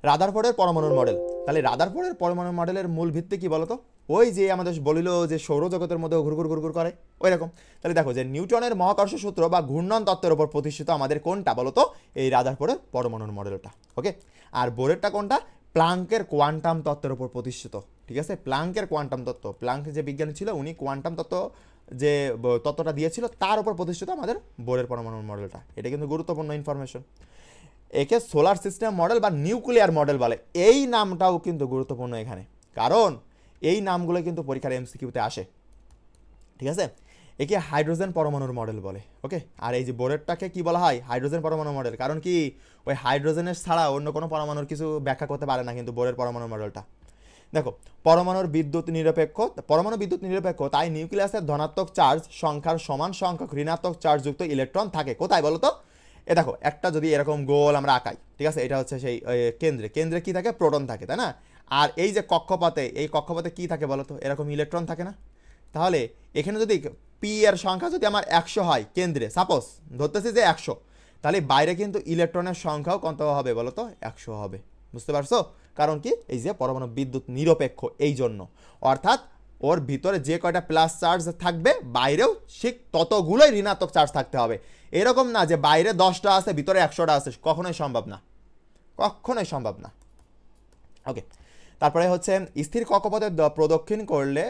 রাদারফোর্ডের পরমাণুর মডেল, তাহলে রাদারফোর্ডের পরমাণুর মডেলের মূল ভিত্তি কি বলতো, ওই যে আমাদের বলিল যে সৌরজগতের মধ্যে ঘুরঘুর ঘুরঘুর করে ওই রকম। তাহলে দেখো যে নিউটনের মহাকর্ষ সূত্র বা ঘূর্ণন তত্ত্বের উপর প্রতিষ্ঠিত আমাদের কোনটা বলতো, এই রাদারফোর্ডের পরমাণুর মডেলটা। ওকে, আর বোরেরটা কোনটা, প্লাঙ্কের কোয়ান্টাম তত্ত্বের উপর প্রতিষ্ঠিত, ঠিক আছে। প্লাঙ্কের কোয়ান্টাম তত্ত্ব, প্লাঙ্ক যে বিজ্ঞানী ছিল উনি কোয়ান্টাম তত্ত্ব যে তত্ত্বটা দিয়েছিল তার উপর প্রতিষ্ঠিত আমাদের বোরের পরমাণুর মডেলটা। এটা কিন্তু গুরুত্বপূর্ণ ইনফরমেশন। একে সোলার সিস্টেম মডেল বা নিউক্লিয়ার মডেল বলে, এই নামটাও কিন্তু গুরুত্বপূর্ণ এখানে, কারণ এই নামগুলো কিন্তু পরীক্ষার এমসিকিউতে আসে, ঠিক আছে। একে হাইড্রোজেন পরমাণুর মডেল বলে। ওকে, আর এই যে বোরেরটাকে কি বলা হয়, হাইড্রোজেন পরমাণু মডেল, কারণ কি ওই হাইড্রোজেনের ছাড়া অন্য কোনো পরমাণুর কিছু ব্যাখ্যা করতে পারে না কিন্তু বোরের পরমাণু মডেলটা। দেখো পরমাণু বিদ্যুৎ নিরপেক্ষ, তাই নিউক্লিয়াসের ধনাত্মক চার্জ সংখ্যার সমান সংখ্যক ঋণাত্মক চার্জযুক্ত ইলেকট্রন থাকে। কোথায় বলো তো, এ দেখো একটা যদি এরকম গোল আমরা আঁকাই, ঠিক আছে, এটা হচ্ছে সেই কেন্দ্রে কি থাকে, প্রোটন থাকে, তাই না। আর এই যে এই কক্ষপথে কি থাকে বলো তো, এরকম ইলেকট্রন থাকে না। তাহলে এখানে যদি পি এর সংখ্যা যদি আমার 100 হয় কেন্দ্রে, সাপোজ ধরতেছি যে 100, তাহলে বাইরে কিন্তু ইলেকট্রনের সংখ্যাও কত হবে বলো তো, 100 হবে। বুঝতে পারছো, কারণ কি এই যে পরমাণু বিদ্যুৎ নিরপেক্ষ, এই জন্য, অর্থাৎ ওর ভিতরে যে কয়টা প্লাস চার্জ থাকবে বাইরেও ঠিক ততগুলোই ঋণাত্মক চার্জ থাকতে হবে। এরকম না যে বাইরে 10টা আছে ভিতরে 100টা আছে, কখনোই সম্ভব না, কখনোই সম্ভব না। ওকে, তারপরে হচ্ছে স্থির কক্ষপথে প্রদক্ষিণ করলে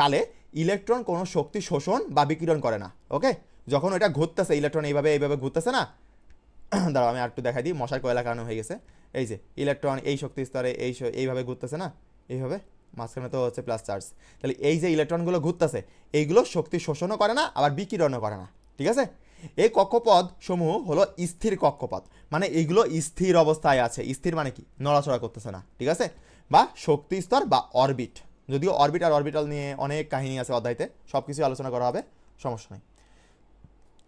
কালে ইলেকট্রন কোনো শক্তি শোষণ বা বিকিরণ করে না। ওকে, যখন ওটা ঘুরতেছে ইলেকট্রন এইভাবে ঘুরতেছে না, দাঁড়াও আমি আর একটু দেখাই দিই, মশার কয়লা কারণে হয়ে গেছে। এই যে ইলেকট্রন এই শক্তি স্তরে এইভাবে ঘুরতেছে না, এইভাবে, মাঝখানে তো হচ্ছে প্লাস চার্জ, তাহলে এই যে ইলেকট্রনগুলো ঘুরতেছে এইগুলো শক্তি শোষণও করে না আবার বিকিরণও করে না, ঠিক আছে। এই কক্ষপথ সমূহ হলো স্থির কক্ষপথ, মানে এইগুলো স্থির অবস্থায় আছে, স্থির মানে কি, নড়াচড়া করতেছে না, ঠিক আছে, বা শক্তি স্তর বা অরবিট, যদিও অরবিট আর অরবিটাল নিয়ে অনেক কাহিনী আছে অধ্যায়তে, সব কিছু আলোচনা করা হবে, সমস্যা নেই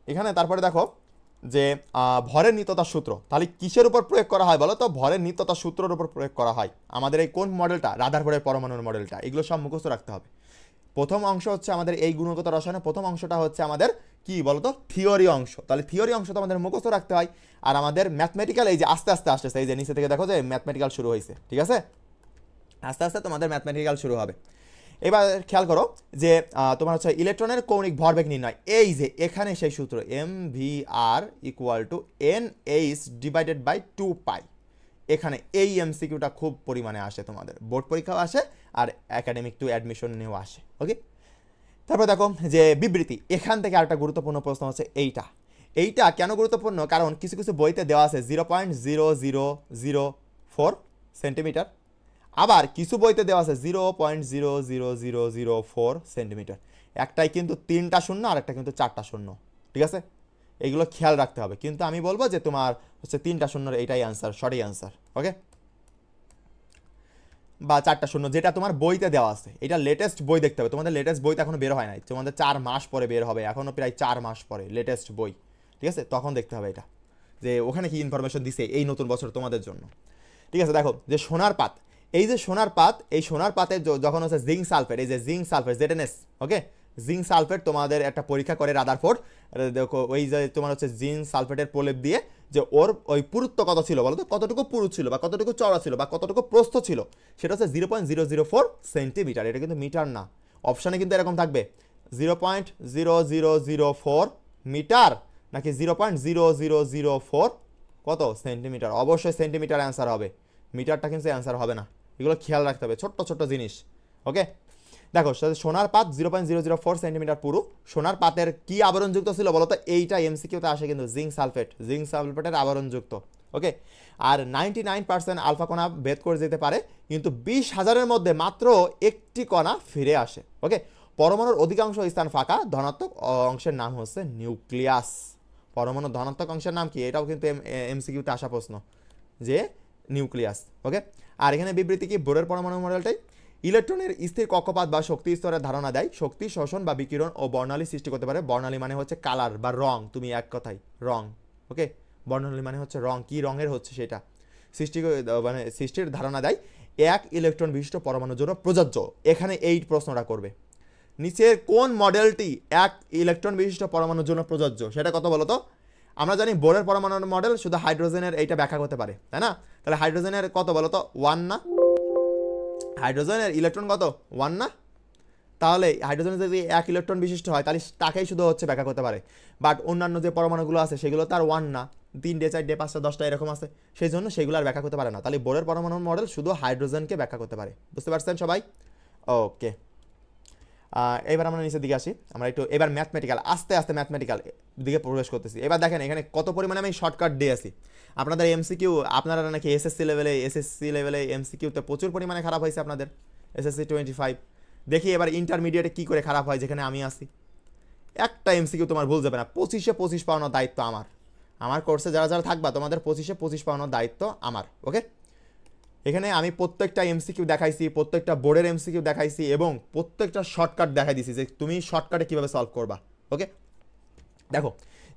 এখানে। তারপরে দেখো যে ভরের নিত্যতার সূত্র, তাহলে কিসের উপর প্রয়োগ করা হয় বলো তো, ভরের নিত্যতার সূত্রের উপর প্রয়োগ করা হয় আমাদের এই কোন মডেলটা, রাদারফোর্ডের পরমাণুর মডেলটা। এগুলো সব মুখস্থ রাখতে হবে। প্রথম অংশ হচ্ছে আমাদের এই গুণগত রসায়নের প্রথম অংশটা হচ্ছে আমাদের কি বলতো, থিওরি অংশ, তাহলে থিওরি অংশ তো আমাদের মুখস্থ রাখতে হয়। আর আমাদের ম্যাথমেটিক্যাল এই যে আস্তে আস্তে আসতেছে, এই যে নিচে থেকে দেখো যে ম্যাথমেটিক্যাল শুরু হয়েছে, ঠিক আছে, আস্তে আস্তে তোমাদের ম্যাথমেটিক্যাল শুরু হবে। এবার খেয়াল করো যে তোমার হচ্ছে ইলেকট্রনের কৌণিক ভরবেগ নির্ণয়, এই যে এখানে সেই সূত্র mvr equal to NH divided by 2 pi. এখানে এই এমসিকিউটা খুব পরিমাণে আসে, তোমাদের বোর্ড পরীক্ষাও আসে আর একাডেমিক টু অ্যাডমিশন নিয়েও আসে। ওকে, তারপর দেখো যে বিবৃতি, এখান থেকে আরেকটা গুরুত্বপূর্ণ প্রশ্ন হচ্ছে এইটা কেন গুরুত্বপূর্ণ, কারণ কিছু কিছু বইতে দেওয়া আছে 0.0004 সেন্টিমিটার, আবার কিছু বইতে দেওয়া আছে 0.00004 সেন্টিমিটার, একটাই কিন্তু 3টা শূন্য আর একটা কিন্তু 4টা শূন্য, ঠিক আছে, এইগুলো খেয়াল রাখতে হবে। কিন্তু আমি বলবো যে তোমার হচ্ছে 3টা শূন্যর এইটাই আনসার, সঠিক আনসার। ওকে, বা 4টা শূন্য যেটা তোমার বইতে দেওয়া আছে, এটা লেটেস্ট বই দেখতে হবে, তোমাদের লেটেস্ট বইতে এখনো বের হয় নাই, তোমাদের 4 মাস পরে বের হবে, এখনো প্রায় 4 মাস পরে লেটেস্ট বই, ঠিক আছে, তখন দেখতে হবে এটা যে ওখানে কি ইনফরমেশন দিছে এই নতুন বছর তোমাদের জন্য, ঠিক আছে। দেখো যে সোনার পাত, এই যে সোনার পাত, এই সোনার পাতে যখন হচ্ছে জিঙ্ক সালফেট, এই যে জিঙ্ক সালফেট ZNS, ওকে, জিঙ্ক সালফেট তোমাদের একটা পরীক্ষা করে রাদারফোর্ড, দেখো ওই যে তোমার হচ্ছে জিঙ্ক সালফেটের প্রলেপ দিয়ে যে ওর ওই পুরুত্ব কত ছিল বলো তো, কতটুকু পুরু ছিল বা কতটুকু চওড়া ছিল বা কতটুকু প্রস্থ ছিল, সেটা হচ্ছে 0.004 সেন্টিমিটার। এটা কিন্তু মিটার না, অপশানে কিন্তু এরকম থাকবে 0.0004 মিটার নাকি 0.0004 কত সেন্টিমিটার। অবশ্যই সেন্টিমিটার অ্যান্সার হবে, মিটারটা কিন্তু অ্যান্সার হবে না, এগুলো খেয়াল রাখতে হবে, ছোট্ট ছোট্ট জিনিস। ওকে, দেখো সোনার পাত 0.004 সেন্টিমিটার পুরু। সোনার পাতের কি আবরণযুক্ত ছিল বলো তো, এইটা এমসিকিউতে আসে কিন্তু, জিঙ্ক সালফেট, জিঙ্ক সালফেটের আবরণযুক্ত। ওকে, আর 99% আলফা কণা ভেদ করে যেতে পারে, কিন্তু 20,000-এর মধ্যে মাত্র একটি কণা ফিরে আসে। ওকে, পরমাণুর অধিকাংশ স্থান ফাঁকা, ধনাত্মক অংশের নাম হচ্ছে নিউক্লিয়াস। পরমাণুর ধনাত্মক অংশের নাম কি, এটাও কিন্তু এমসিকিউতে আসা প্রশ্ন, যে নিউক্লিয়াস। ওকে, আর এখানে বিবৃতি কি, বোরের পরমাণু মডেলটাই ইলেকট্রনের স্থির কক্ষপাত বা শক্তি স্তরের ধারণা দেয়, শক্তি শোষণ বা বিকিরণ ও বর্ণালী সৃষ্টি করতে পারে। বর্ণালী মানে হচ্ছে কালার বা রং, তুমি এক কথায় রং। ওকে, বর্ণালী মানে হচ্ছে রং, কি রঙের হচ্ছে সেটা সৃষ্টি মানে সৃষ্টির ধারণা দেয়। এক ইলেকট্রন বিশিষ্ট পরমাণুর জন্য প্রযোজ্য, এখানে এই প্রশ্নটা করবে, নিচের কোন মডেলটি এক ইলেকট্রন বিশিষ্ট পরমাণুর জন্য প্রযোজ্য, সেটা কত বলো তো। আমরা জানি বোরের পরমাণুর মডেল শুধু হাইড্রোজেনের এইটা ব্যাখ্যা করতে পারে, তাই না? তাহলে হাইড্রোজেনের কত বলো তো, 1 না? হাইড্রোজেনের ইলেকট্রন কত, 1 না? তাহলে হাইড্রোজেন যদি এক ইলেকট্রন বিশিষ্ট হয় তাহলে তাকেই শুধু হচ্ছে ব্যাখ্যা করতে পারে, বাট অন্যান্য যে পরমাণুগুলো আছে সেগুলো তার 1 না, 3ডে 4ডে 5টা 10টা এরকম আছে, সেই জন্য সেগুলো আর ব্যাখ্যা করতে পারে না। তাহলে বোরের পরমাণুর মডেল শুধু হাইড্রোজেনকে ব্যাখ্যা করতে পারে, বুঝতে পারছেন সবাই? ওকে, এবার আমরা নিচের দিকে আসি, আমরা একটু এবার ম্যাথমেটিক্যাল, আস্তে আস্তে ম্যাথমেটিক্যাল দিকে প্রবেশ করতেছি। এবার দেখেন এখানে কত পরিমাণে আমি শর্টকাট দিয়ে আসি। আপনাদের এমসিকিউ, আপনারা নাকি এসএসসি লেভেলে এমসিকিউতে প্রচুর পরিমাণে খারাপ হয়েছে আপনাদের, এসএসসি 25। দেখি এবার ইন্টারমিডিয়েটে কী করে খারাপ হয়, যেখানে আমি আসি। একটা এমসিকিউ তোমার ভুল যাবে না, 25-এ 25 পাওয়ানোর দায়িত্ব আমার। আমার কোর্সে যারা যারা থাকবা তোমাদের 25-এ 25 পাওয়ানোর দায়িত্ব আমার। ওকে, এখানে আমি প্রত্যেকটা এমসিকিউ দেখাইছি, প্রত্যেকটা বোর্ডের এমসিকিউ দেখাইছি এবং প্রত্যেকটা শর্টকাট দেখাই দিছি যে তুমি শর্টকাটে কীভাবে সলভ করবা। ওকে, দেখো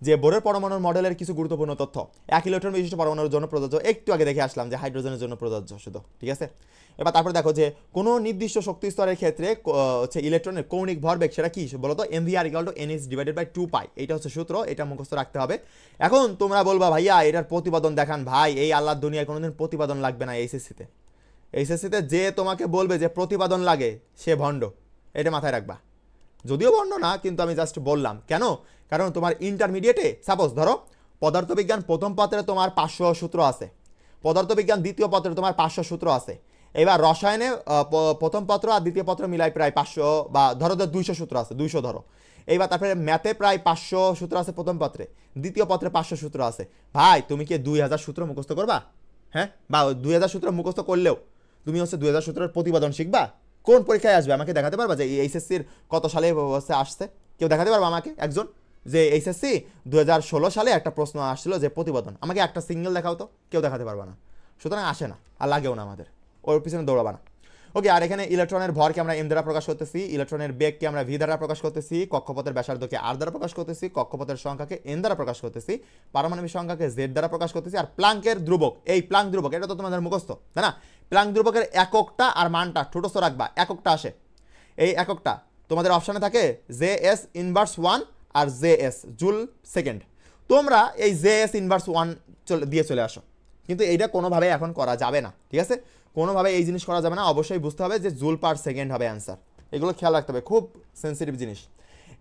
যে বোরের পরমাণুর মডেলের কিছু গুরুত্বপূর্ণ তথ্য, এক ইলেকট্রন বিশিষ্ট পরমাণুর জন্য প্রযোজ্য, একটু আগে দেখে আসলাম যে হাইড্রোজেনের জন্য প্রযোজ্য শুধু, ঠিক আছে। এবার তারপরে দেখো যে কোনো নির্দিষ্ট শক্তি স্তরের ক্ষেত্রে হচ্ছে ইলেকট্রনের কৌণিক ভরবেগ, সেটা কি বলতো, mvr = nh/2π, এইটা হচ্ছে সূত্র, এটা মুখস্থ রাখতে হবে। এখন তোমরা বলবা ভাইয়া এটার প্রতিপাদন দেখান, ভাই এই আল্লাহর দুনিয়ায় কোনোদিন প্রতিপাদন লাগবে না এইচএসসিতে যে তোমাকে বলবে যে প্রতিপাদন লাগে সে ভণ্ড, এটা মাথায় রাখবা। যদিও ভণ্ড না, কিন্তু আমি জাস্ট বললাম কেন, কারণ তোমার ইন্টারমিডিয়েটে সাপোজ ধরো পদার্থবিজ্ঞান প্রথম পত্রে তোমার 500 সূত্র আছে, পদার্থবিজ্ঞান দ্বিতীয় পত্রে তোমার 500 সূত্র আছে, এবার রসায়নে প্রথম পত্র আর দ্বিতীয় পত্র মিলাই প্রায় 500 বা ধরো 200 সূত্র আছে, 200 ধরো। এইবার তারপরে ম্যাথে প্রায় 500 সূত্র আছে প্রথম পত্রে, দ্বিতীয় পত্রে 500 সূত্র আছে। ভাই তুমি কি 2000 সূত্র মুখস্থ করবা? হ্যাঁ, বা 2000 সূত্র মুখস্থ করলেও তুমি হচ্ছে 2000 সূত্রের প্রতিপাদন শিখবা? কোন পরীক্ষায় আসবে আমাকে দেখাতে পারবা যে এইচএসসির কত সালে আসছে? কেউ দেখাতে পারবা আমাকে একজন যে এইচএসসি 2016 সালে একটা প্রশ্ন আসছিল যে প্রতিপাদন, আমাকে একটা সিঙ্গেল দেখাও তো? কেউ দেখাতে পারবা না, সুতরাং আসে না আর লাগেও না, আমাদের ওর পিছনে দৌড়াবা না। ওকে, আর এখানে ইলেকট্রনের ভরকে আমরা এম দ্বারা প্রকাশ করতেছি, ইলেকট্রনের বেগকে আমরা ভি দ্বারা প্রকাশ করতেছি, কক্ষপথের ব্যাসার্ধকে আর দ্বারা প্রকাশ করতেছি, কক্ষপথের সংখ্যাকে এন দ্বারা প্রকাশ করতেছি, পারমাণবিক সংখ্যাকে জেড দ্বারা প্রকাশ করতেছি। আর প্লাঙ্কের ধ্রুবক, এই প্লাঙ্ক ধ্রুবক এটা তো তোমাদের মুখস্থ, তাই না? প্লাঙ্ক ধ্রুবকের এককটা আর মানটা ঠোঁটস্থ রাখবা, এককটা আসে, এই এককটা তোমাদের অপশানে থাকে JS ইনভার্স 1 আর JS জুল সেকেন্ড। তোমরা এই JS ইনভার্স 1 দিয়ে চলে আসো, কিন্তু এইটা কোনোভাবে এখন করা যাবে না, ঠিক আছে? কোনোভাবে এই জিনিস করা যাবে না, অবশ্যই বুঝতে হবে যে জুল পার সেকেন্ড হবে অ্যান্সার, এগুলো খেয়াল রাখতে হবে, খুব সেন্সিটিভ জিনিস।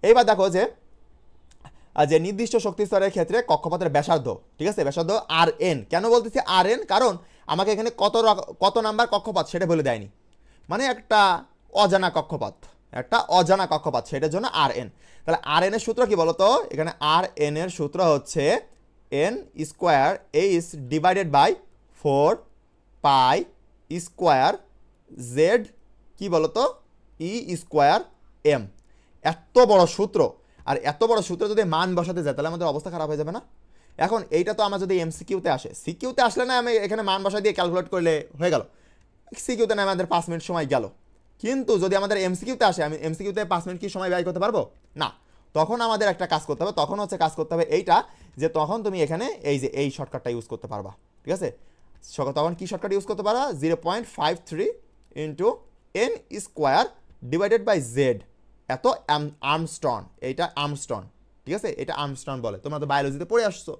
এইবার দেখো যে নির্দিষ্ট শক্তি স্তরের ক্ষেত্রে কক্ষপথের ব্যাসার্ধ, ঠিক আছে, ব্যাসার্ধ RN, কেন বলতেছি RN, কারণ আমাকে এখানে কত নাম্বার কক্ষপথ সেটা বলে দেয়নি, মানে একটা অজানা কক্ষপথ, সেটার জন্য RN। তাহলে RN এর সূত্র কি বলতো, এখানে RN এর সূত্র হচ্ছে n²h/4π² z কি বলতো E²m। এত বড় সূত্র, আর এত বড় সূত্র যদি মান বসাতে যায় তাহলে আমাদের অবস্থা খারাপ হয়ে যাবে না? এখন এইটা তো আমার যদি এমসিকিউতে আসে, সিকিউতে আসলে না আমি এখানে মান বসা দিয়ে ক্যালকুলেট করলে হয়ে গেল, সিকিউতে না আমাদের 5 মিনিট সময় গেল। কিন্তু যদি আমাদের এমসিকিউতে আসে, আমি এমসিকিউতে 5 মিনিট কি সময় ব্যয় করতে পারবো না? তখন আমাদের একটা কাজ করতে হবে, তখন হচ্ছে কাজ করতে হবে এইটা, যে তখন তুমি এখানে এই যে এই শর্টকাটটা ইউজ করতে পারবা, ঠিক আছে? তখন কি শর্টকাট ইউজ করতে পারবা, 0.53 × n² / z, এত আর্মস্ট্রং, এইটা আর্মস্ট্রং, ঠিক আছে, এটা আর্মস্ট্রং বলে, তোমরা তো বায়োলজিতে পড়ে আসছো।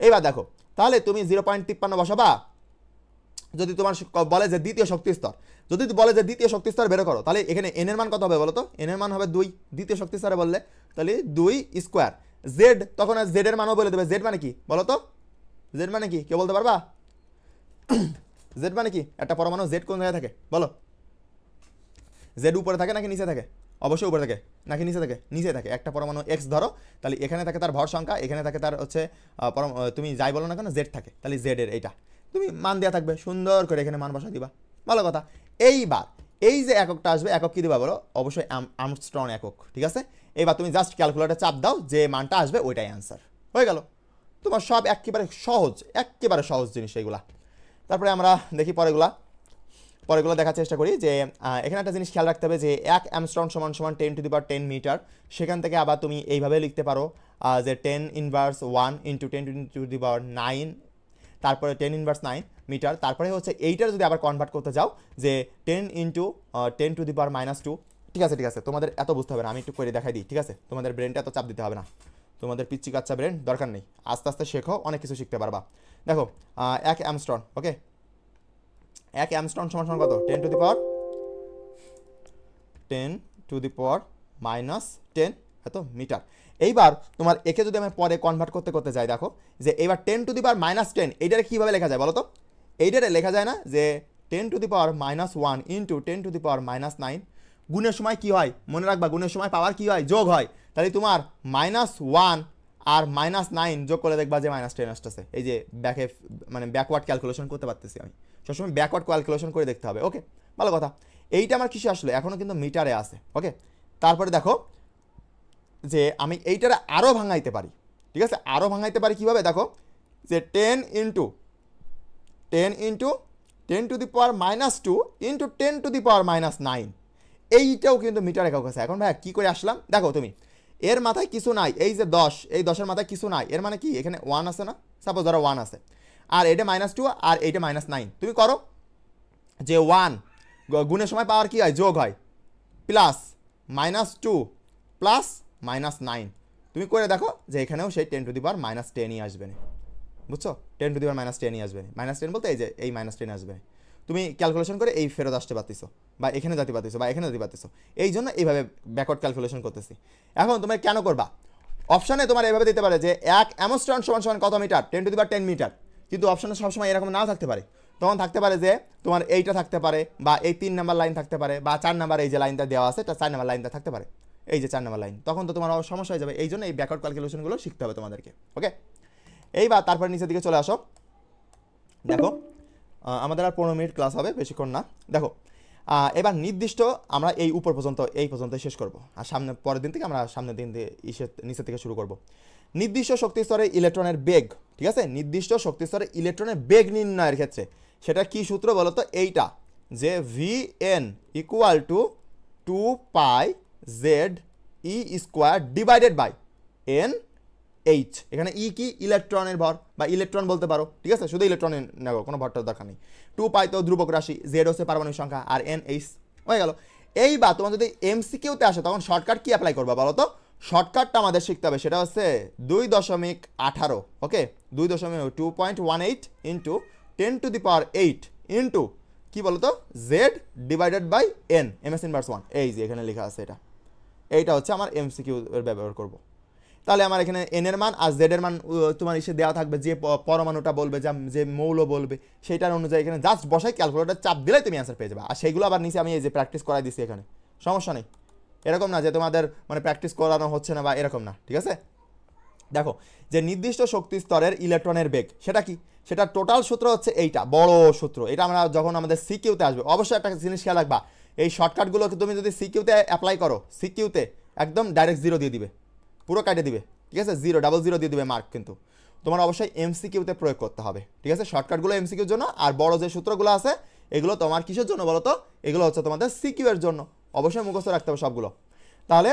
এইবার দেখো, তাহলে তুমি 0.53 বসাবা। যদি তোমার বলে যে দ্বিতীয় শক্তি স্তর, যদি বলে যে দ্বিতীয় শক্তি স্তর বের করো, তাহলে এখানে এন এর মান কত হবে বলো তো? এন এর মান হবে 2, দ্বিতীয় শক্তি স্তরে বললে, তাহলে 2 স্কোয়ার। জেড, তখন জেড এর মানও বলে দেবে। জেড মানে কি বলো তো? জেড মানে কি কেউ বলতে পারবা? জেড মানে কি? একটা পরমাণু জেড কোন জায়গায় থাকে বলো? জেড উপরে থাকে নাকি নিচে থাকে? অবশ্যই উপরে থাকে, নাকি নিচে থাকে? নিচে থাকে। একটা পরমাণু এক্স ধরো, তাহলে এখানে থাকে তার ভর সংখ্যা, এখানে থাকে তার হচ্ছে তুমি যাই বলো না কেন জেড থাকে, তাহলে জেড এর এইটা তুমি মান দেওয়া থাকবে, সুন্দর করে এখানে মান বসা দিবা, ভালো কথা। এইবার এই যে এককটা আসবে, একক কি দিবা বলো? অবশ্যই আর্মস্ট্রং একক, ঠিক আছে। এবার তুমি জাস্ট ক্যালকুলেটর চাপ দাও, যে মানটা আসবে ওইটাই অ্যান্সার হয়ে গেল। তোমার সব একেবারে সহজ, একেবারে সহজ জিনিস এইগুলা। তারপরে আমরা দেখি পরেগুলো দেখার চেষ্টা করি। যে এখানে একটা জিনিস খেয়াল রাখতে হবে যে 1 অ্যামস্ট্রং সমান সমান 10⁻10 মিটার। সেখান থেকে আবার তুমি এইভাবে লিখতে পারো যে 10 ইনভার্স 1 ইন্টু 10⁻9, তারপরে 10⁻9 মিটার। তারপরে হচ্ছে এইটার যদি আবার কনভার্ট করতে যাও যে 10 ইন্টু 10⁻2। ঠিক আছে, ঠিক আছে, তোমাদের এত বুঝতে হবে না, আমি একটু করে দেখাই দিই, ঠিক আছে। তোমাদের ব্রেনটা এত চাপ দিতে হবে না, তোমাদের পিচ্ছি কাচ্চা ব্রেন দরকার নেই, আস্তে আস্তে শেখো, অনেক কিছু শিখতে পারবা। দেখো 1 অ্যামস্ট্রং, ওকে, 1 অ্যামস্ট্রং সমান সমান কত? 10⁻10⁻10 এত মিটার। এইবার তোমার একে যদি আমি পরে কনভার্ট করতে করতে যাই, দেখো যে এবার 10⁻10 এইটারে কীভাবে লেখা যায় বলো তো? এইটারে লেখা যায় না যে 10⁻1 ইন্টু 10⁻9। গুণের সময় কি হয় মনে রাখবা? গুণের সময় পাওয়ার কি হয়? যোগ হয়। তাহলে তোমার -1 আর -9 যোগ করে দেখবা যে -10 আসতেছে। এই যে মানে ব্যাকওয়ার্ড ক্যালকুলেশন করতে পারতেছি আমি, সবসময় ব্যাকওয়ার্ড ক্যালকুলেশন করে দেখতে হবে, ওকে, ভালো কথা। এইটা আমার কিসে আসলে? এখনও কিন্তু মিটারে আছে, ওকে। তারপরে দেখো যে আমি এইটারে আরও ভাঙাইতে পারি, ঠিক আছে, আরও ভাঙাইতে পারি কীভাবে? দেখো যে 10 ইন্টু 10 ইন্টু 10⁻2 ইন্টু 10⁻9, এইটাও কিন্তু মিটার একক আছে। এখন ভাই কী করে আসলাম? দেখো তুমি এর মাথায় কিছু নাই, এই যে 10, এই 10-এর মাথায় কিছু নাই, এর মানে কি এখানে 1 আছে না? সাপোজ ধরো 1 আছে, আর এটা -2 আর এইটা -9, তুমি করো যে 1 গুণের সময় পাওয়ার কি হয়? যোগ হয়, প্লাস -2 প্লাস -9, তুমি করে দেখো যে এখানেও সেই 10⁻10ই আসবে না, বুঝছো? 10⁻10ই আসবে না, -10 বলতে এই যে এই -10 আসবে। তুমি ক্যালকুলেশন করে এই ফেরত আসতে পারতেছো, বা এখানে যেতে পারতেছো, বা এখানে যেতে পারতেছো। এই জন্য এইভাবে ব্যাকওয়ার্ড ক্যালকুলেশন করতেছি। এখন তুমি কেন করবা? অপশানে তোমার এইভাবে দিতে পারে যে 1 অ্যামস্ট্রং সমান সমান কত মিটার? 10⁻10 মিটার। কিন্তু অপশানে সবসময় এরকম নাও থাকতে পারে, তখন থাকতে পারে যে তোমার এইটা থাকতে পারে, বা এই 3 নাম্বার লাইন থাকতে পারে, বা 4 নাম্বার এই যে লাইনটা দেওয়া আছে, 4 নাম্বার লাইনটা থাকতে পারে, এই যে 4 নাম্বার লাইন, তখন তো তোমার সমস্যা হয়ে যাবে। এই জন্য এই ব্যাকওয়ার্ড ক্যালকুলেশনগুলো শিখতে হবে তোমাদেরকে, ওকে। এইবার তারপর নিচের দিকে চলে আসো। দেখো আমাদের আর 15 মিনিট ক্লাস হবে, বেশিক্ষণ না। দেখো এবার নির্দিষ্ট আমরা এই উপর পর্যন্ত এই পর্যন্ত শেষ করব, আর সামনে পরের দিন থেকে আমরা সামনের দিন দিয়ে নিচের থেকে শুরু করব। নির্দিষ্ট শক্তি স্তরে ইলেকট্রনের বেগ, ঠিক আছে, নির্দিষ্ট শক্তি স্তরে ইলেকট্রনের বেগ নির্ণয়ের ক্ষেত্রে সেটা কি সূত্র বলো তো? এইটা যে Vn = 2π/z² divided by NH। এখানে ই কি? ইলেকট্রনের ভর, বা ইলেকট্রন বলতে পারো, ঠিক আছে, শুধু ইলেকট্রনের নেব, কোনো ভরটার দরকার নেই। 2π তো ধ্রুবক রাশি, জেড হচ্ছে পারমাণবিক সংখ্যা, আর NH হয়ে গেল। এইবার তোমার যদি এমসিকিউতে আসে তখন শর্টকাট কি অ্যাপ্লাই করবা বলো তো? শর্টকাটটা আমাদের শিখতে হবে, সেটা হচ্ছে 2.18, ওকে, 2.18 ইন্টু 10⁸ ইন্টু কি বলতো? Z divided by N, MS inverse 1, এই যে এখানে লেখা আছে, এইটা হচ্ছে আমার এমসিকিউ এর ব্যবহার করব। তাহলে আমার এখানে এন এর মান আর জেড এর মান তোমার এসে দেওয়া থাকবে, যে পরমাণুটা বলবে, যে মৌল বলবে, সেইটার অনুযায়ী এখানে জাস্ট বসাই ক্যালকুলেটর চাপ দিলেই তুমি অ্যান্সার পেয়ে যাবে। আর সেইগুলো আবার নিচে আমি এই যে প্র্যাকটিস করাই দিচ্ছি, এখানে সমস্যা নেই, এরকম না যে তোমাদের মানে প্র্যাকটিস করানো হচ্ছে না বা এরকম না, ঠিক আছে। দেখো যে নির্দিষ্ট শক্তি স্তরের ইলেকট্রনের বেগ সেটা কি? সেটা টোটাল সূত্র হচ্ছে এইটা, বড় সূত্র। এটা আমরা যখন আমাদের সিকিউতে আসবে অবশ্যই একটা জিনিস খেয়াল রাখবা, এই শর্টকাটগুলোকে তুমি যদি সিকিউতে অ্যাপ্লাই করো, সিকিউতে একদম ডাইরেক্ট 0 দিয়ে দিবে, পুরো কাটে দিবে, ঠিক আছে, 000 দিয়ে দিবে মার্ক। কিন্তু তোমার অবশ্যই এমসিকিউতে প্রয়োগ করতে হবে, ঠিক আছে। শর্টকাটগুলো এমসিকিউর জন্য, আর বড় যে সূত্রগুলো আছে এগুলো তোমার কিসের জন্য বলো তো? এগুলো হচ্ছে তোমাদের সিকিউ এর জন্য, অবশ্যই মুখস্থ রাখতে হবে সবগুলো। তাহলে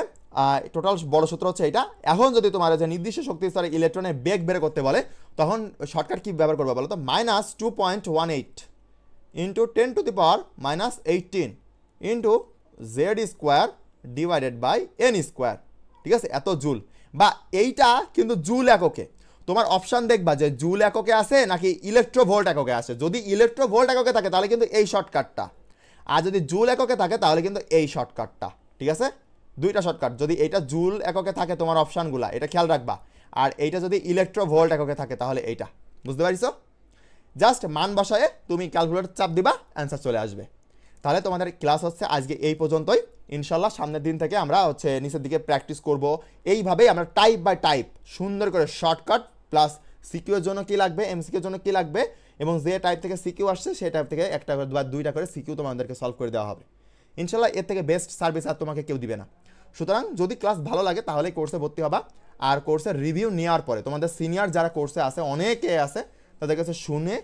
টোটাল বড় সূত্র হচ্ছে এইটা। এখন যদি তোমার যে নির্দিষ্ট শক্তি স্তরে ইলেকট্রনের বেগ বের করতে বলে, তখন শর্টকাট কি ব্যবহার করবে বলো তো? -2.18 into 10⁻18 into Z² divided by N square, ঠিক আছে, এত জুল। বা এইটা কিন্তু জুল এককে, তোমার অপশান দেখবা যে জুল এককে আছে নাকি ইলেকট্রোভোল্ট এককে আছে। যদি ইলেকট্রোভোল্ট এককে থাকে তাহলে কিন্তু এই শর্টকাটটা, আর যদি জুল এককে থাকে তাহলে কিন্তু এই শর্টকাটটা, ঠিক আছে, দুইটা শর্টকাট। যদি এইটা জুল এককে থাকে তোমার অপশানগুলা, এটা খেয়াল রাখবা, আর এইটা যদি ইলেকট্রোভোল্ট এককে থাকে তাহলে এইটা, বুঝতে পারিস? জাস্ট মান বসায়ে তুমি ক্যালকুলেটর চাপ দিবা, অ্যান্সার চলে আসবে। তাহলে তোমাদের ক্লাস হচ্ছে আজকে এই পর্যন্তই। ইনশাল্লাহ সামনের দিন থেকে আমরা হচ্ছে নিচের দিকে প্র্যাকটিস করব। এইভাবেই আমরা টাইপ বাই টাইপ সুন্দর করে শর্টকাট প্লাস সিকিউর জন্য কী লাগবে, এমসিকিউর জন্য কী লাগবে, এবং যে টাইপ থেকে সিকিউ আসছে সেই টাইপ থেকে একটা বা দুইটা করে সিকিউ তোমাদেরকে সলভ করে দেওয়া হবে। ইনশাল্লাহ এর থেকে বেস্ট সার্ভিস আর তোমাকে কেউ দিবে না। সুতরাং যদি ক্লাস ভালো লাগে তাহলে কোর্সে ভর্তি হবা। আর কোর্সের রিভিউ নেওয়ার পরে তোমাদের সিনিয়র যারা কোর্সে আছে, অনেকে আছে, তাদের কাছে শুনে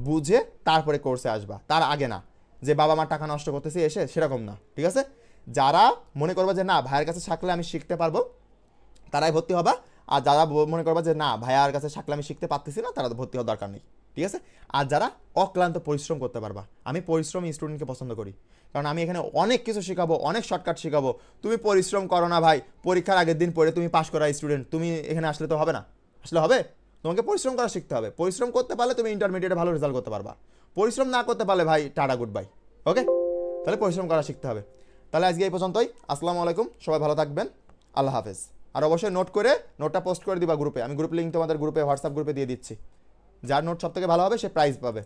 বুঝে তারপরে কোর্সে আসবা, তার আগে না যে বাবা মার টাকা নষ্ট করতেছি এসে, সেরকম না, ঠিক আছে। যারা মনে করবা যে না ভাইয়ের কাছে থাকলে আমি শিখতে পারবো, তারাই ভর্তি হবা। আর যারা মনে করবা যে না ভাইয়ার কাছে থাকলে আমি শিখতে পারতেছি না, তারা ভর্তি হওয়ার দরকার নেই, ঠিক আছে। আর যারা অক্লান্ত পরিশ্রম করতে পারবা, আমি পরিশ্রমী স্টুডেন্টকে পছন্দ করি, কারণ আমি এখানে অনেক কিছু শেখাবো, অনেক শর্টকাট শেখাবো। তুমি পরিশ্রম করো না ভাই, পরীক্ষার আগের দিন পড়ে তুমি পাশ করা স্টুডেন্ট, তুমি এখানে আসলে তো হবে না, আসলে হবে। তোমাকে পরিশ্রম করা শিখতে হবে। পরিশ্রম করতে পারলে তুমি ইন্টারমিডিয়েটে ভালো রেজাল্ট করতে পারবা। পরিশ্রম না করতে পারলে ভাই টাটা গুড বাই, ওকে। তাহলে পরিশ্রম করা শিখতে হবে। তাহলে আজকে এই পর্যন্তই। আসসালামু আলাইকুম, সবাই ভালো থাকবেন, আল্লাহ হাফেজ। আর অবশ্যই নোট করে নোটটা পোস্ট করে দিবা গ্রুপে, আমি গ্রুপ লিঙ্ক তোমাদের গ্রুপে হোয়াটসঅ্যাপ গ্রুপে দিয়ে দিচ্ছি। যার নোট সব থেকে ভালো হবে সে প্রাইজ পাবে।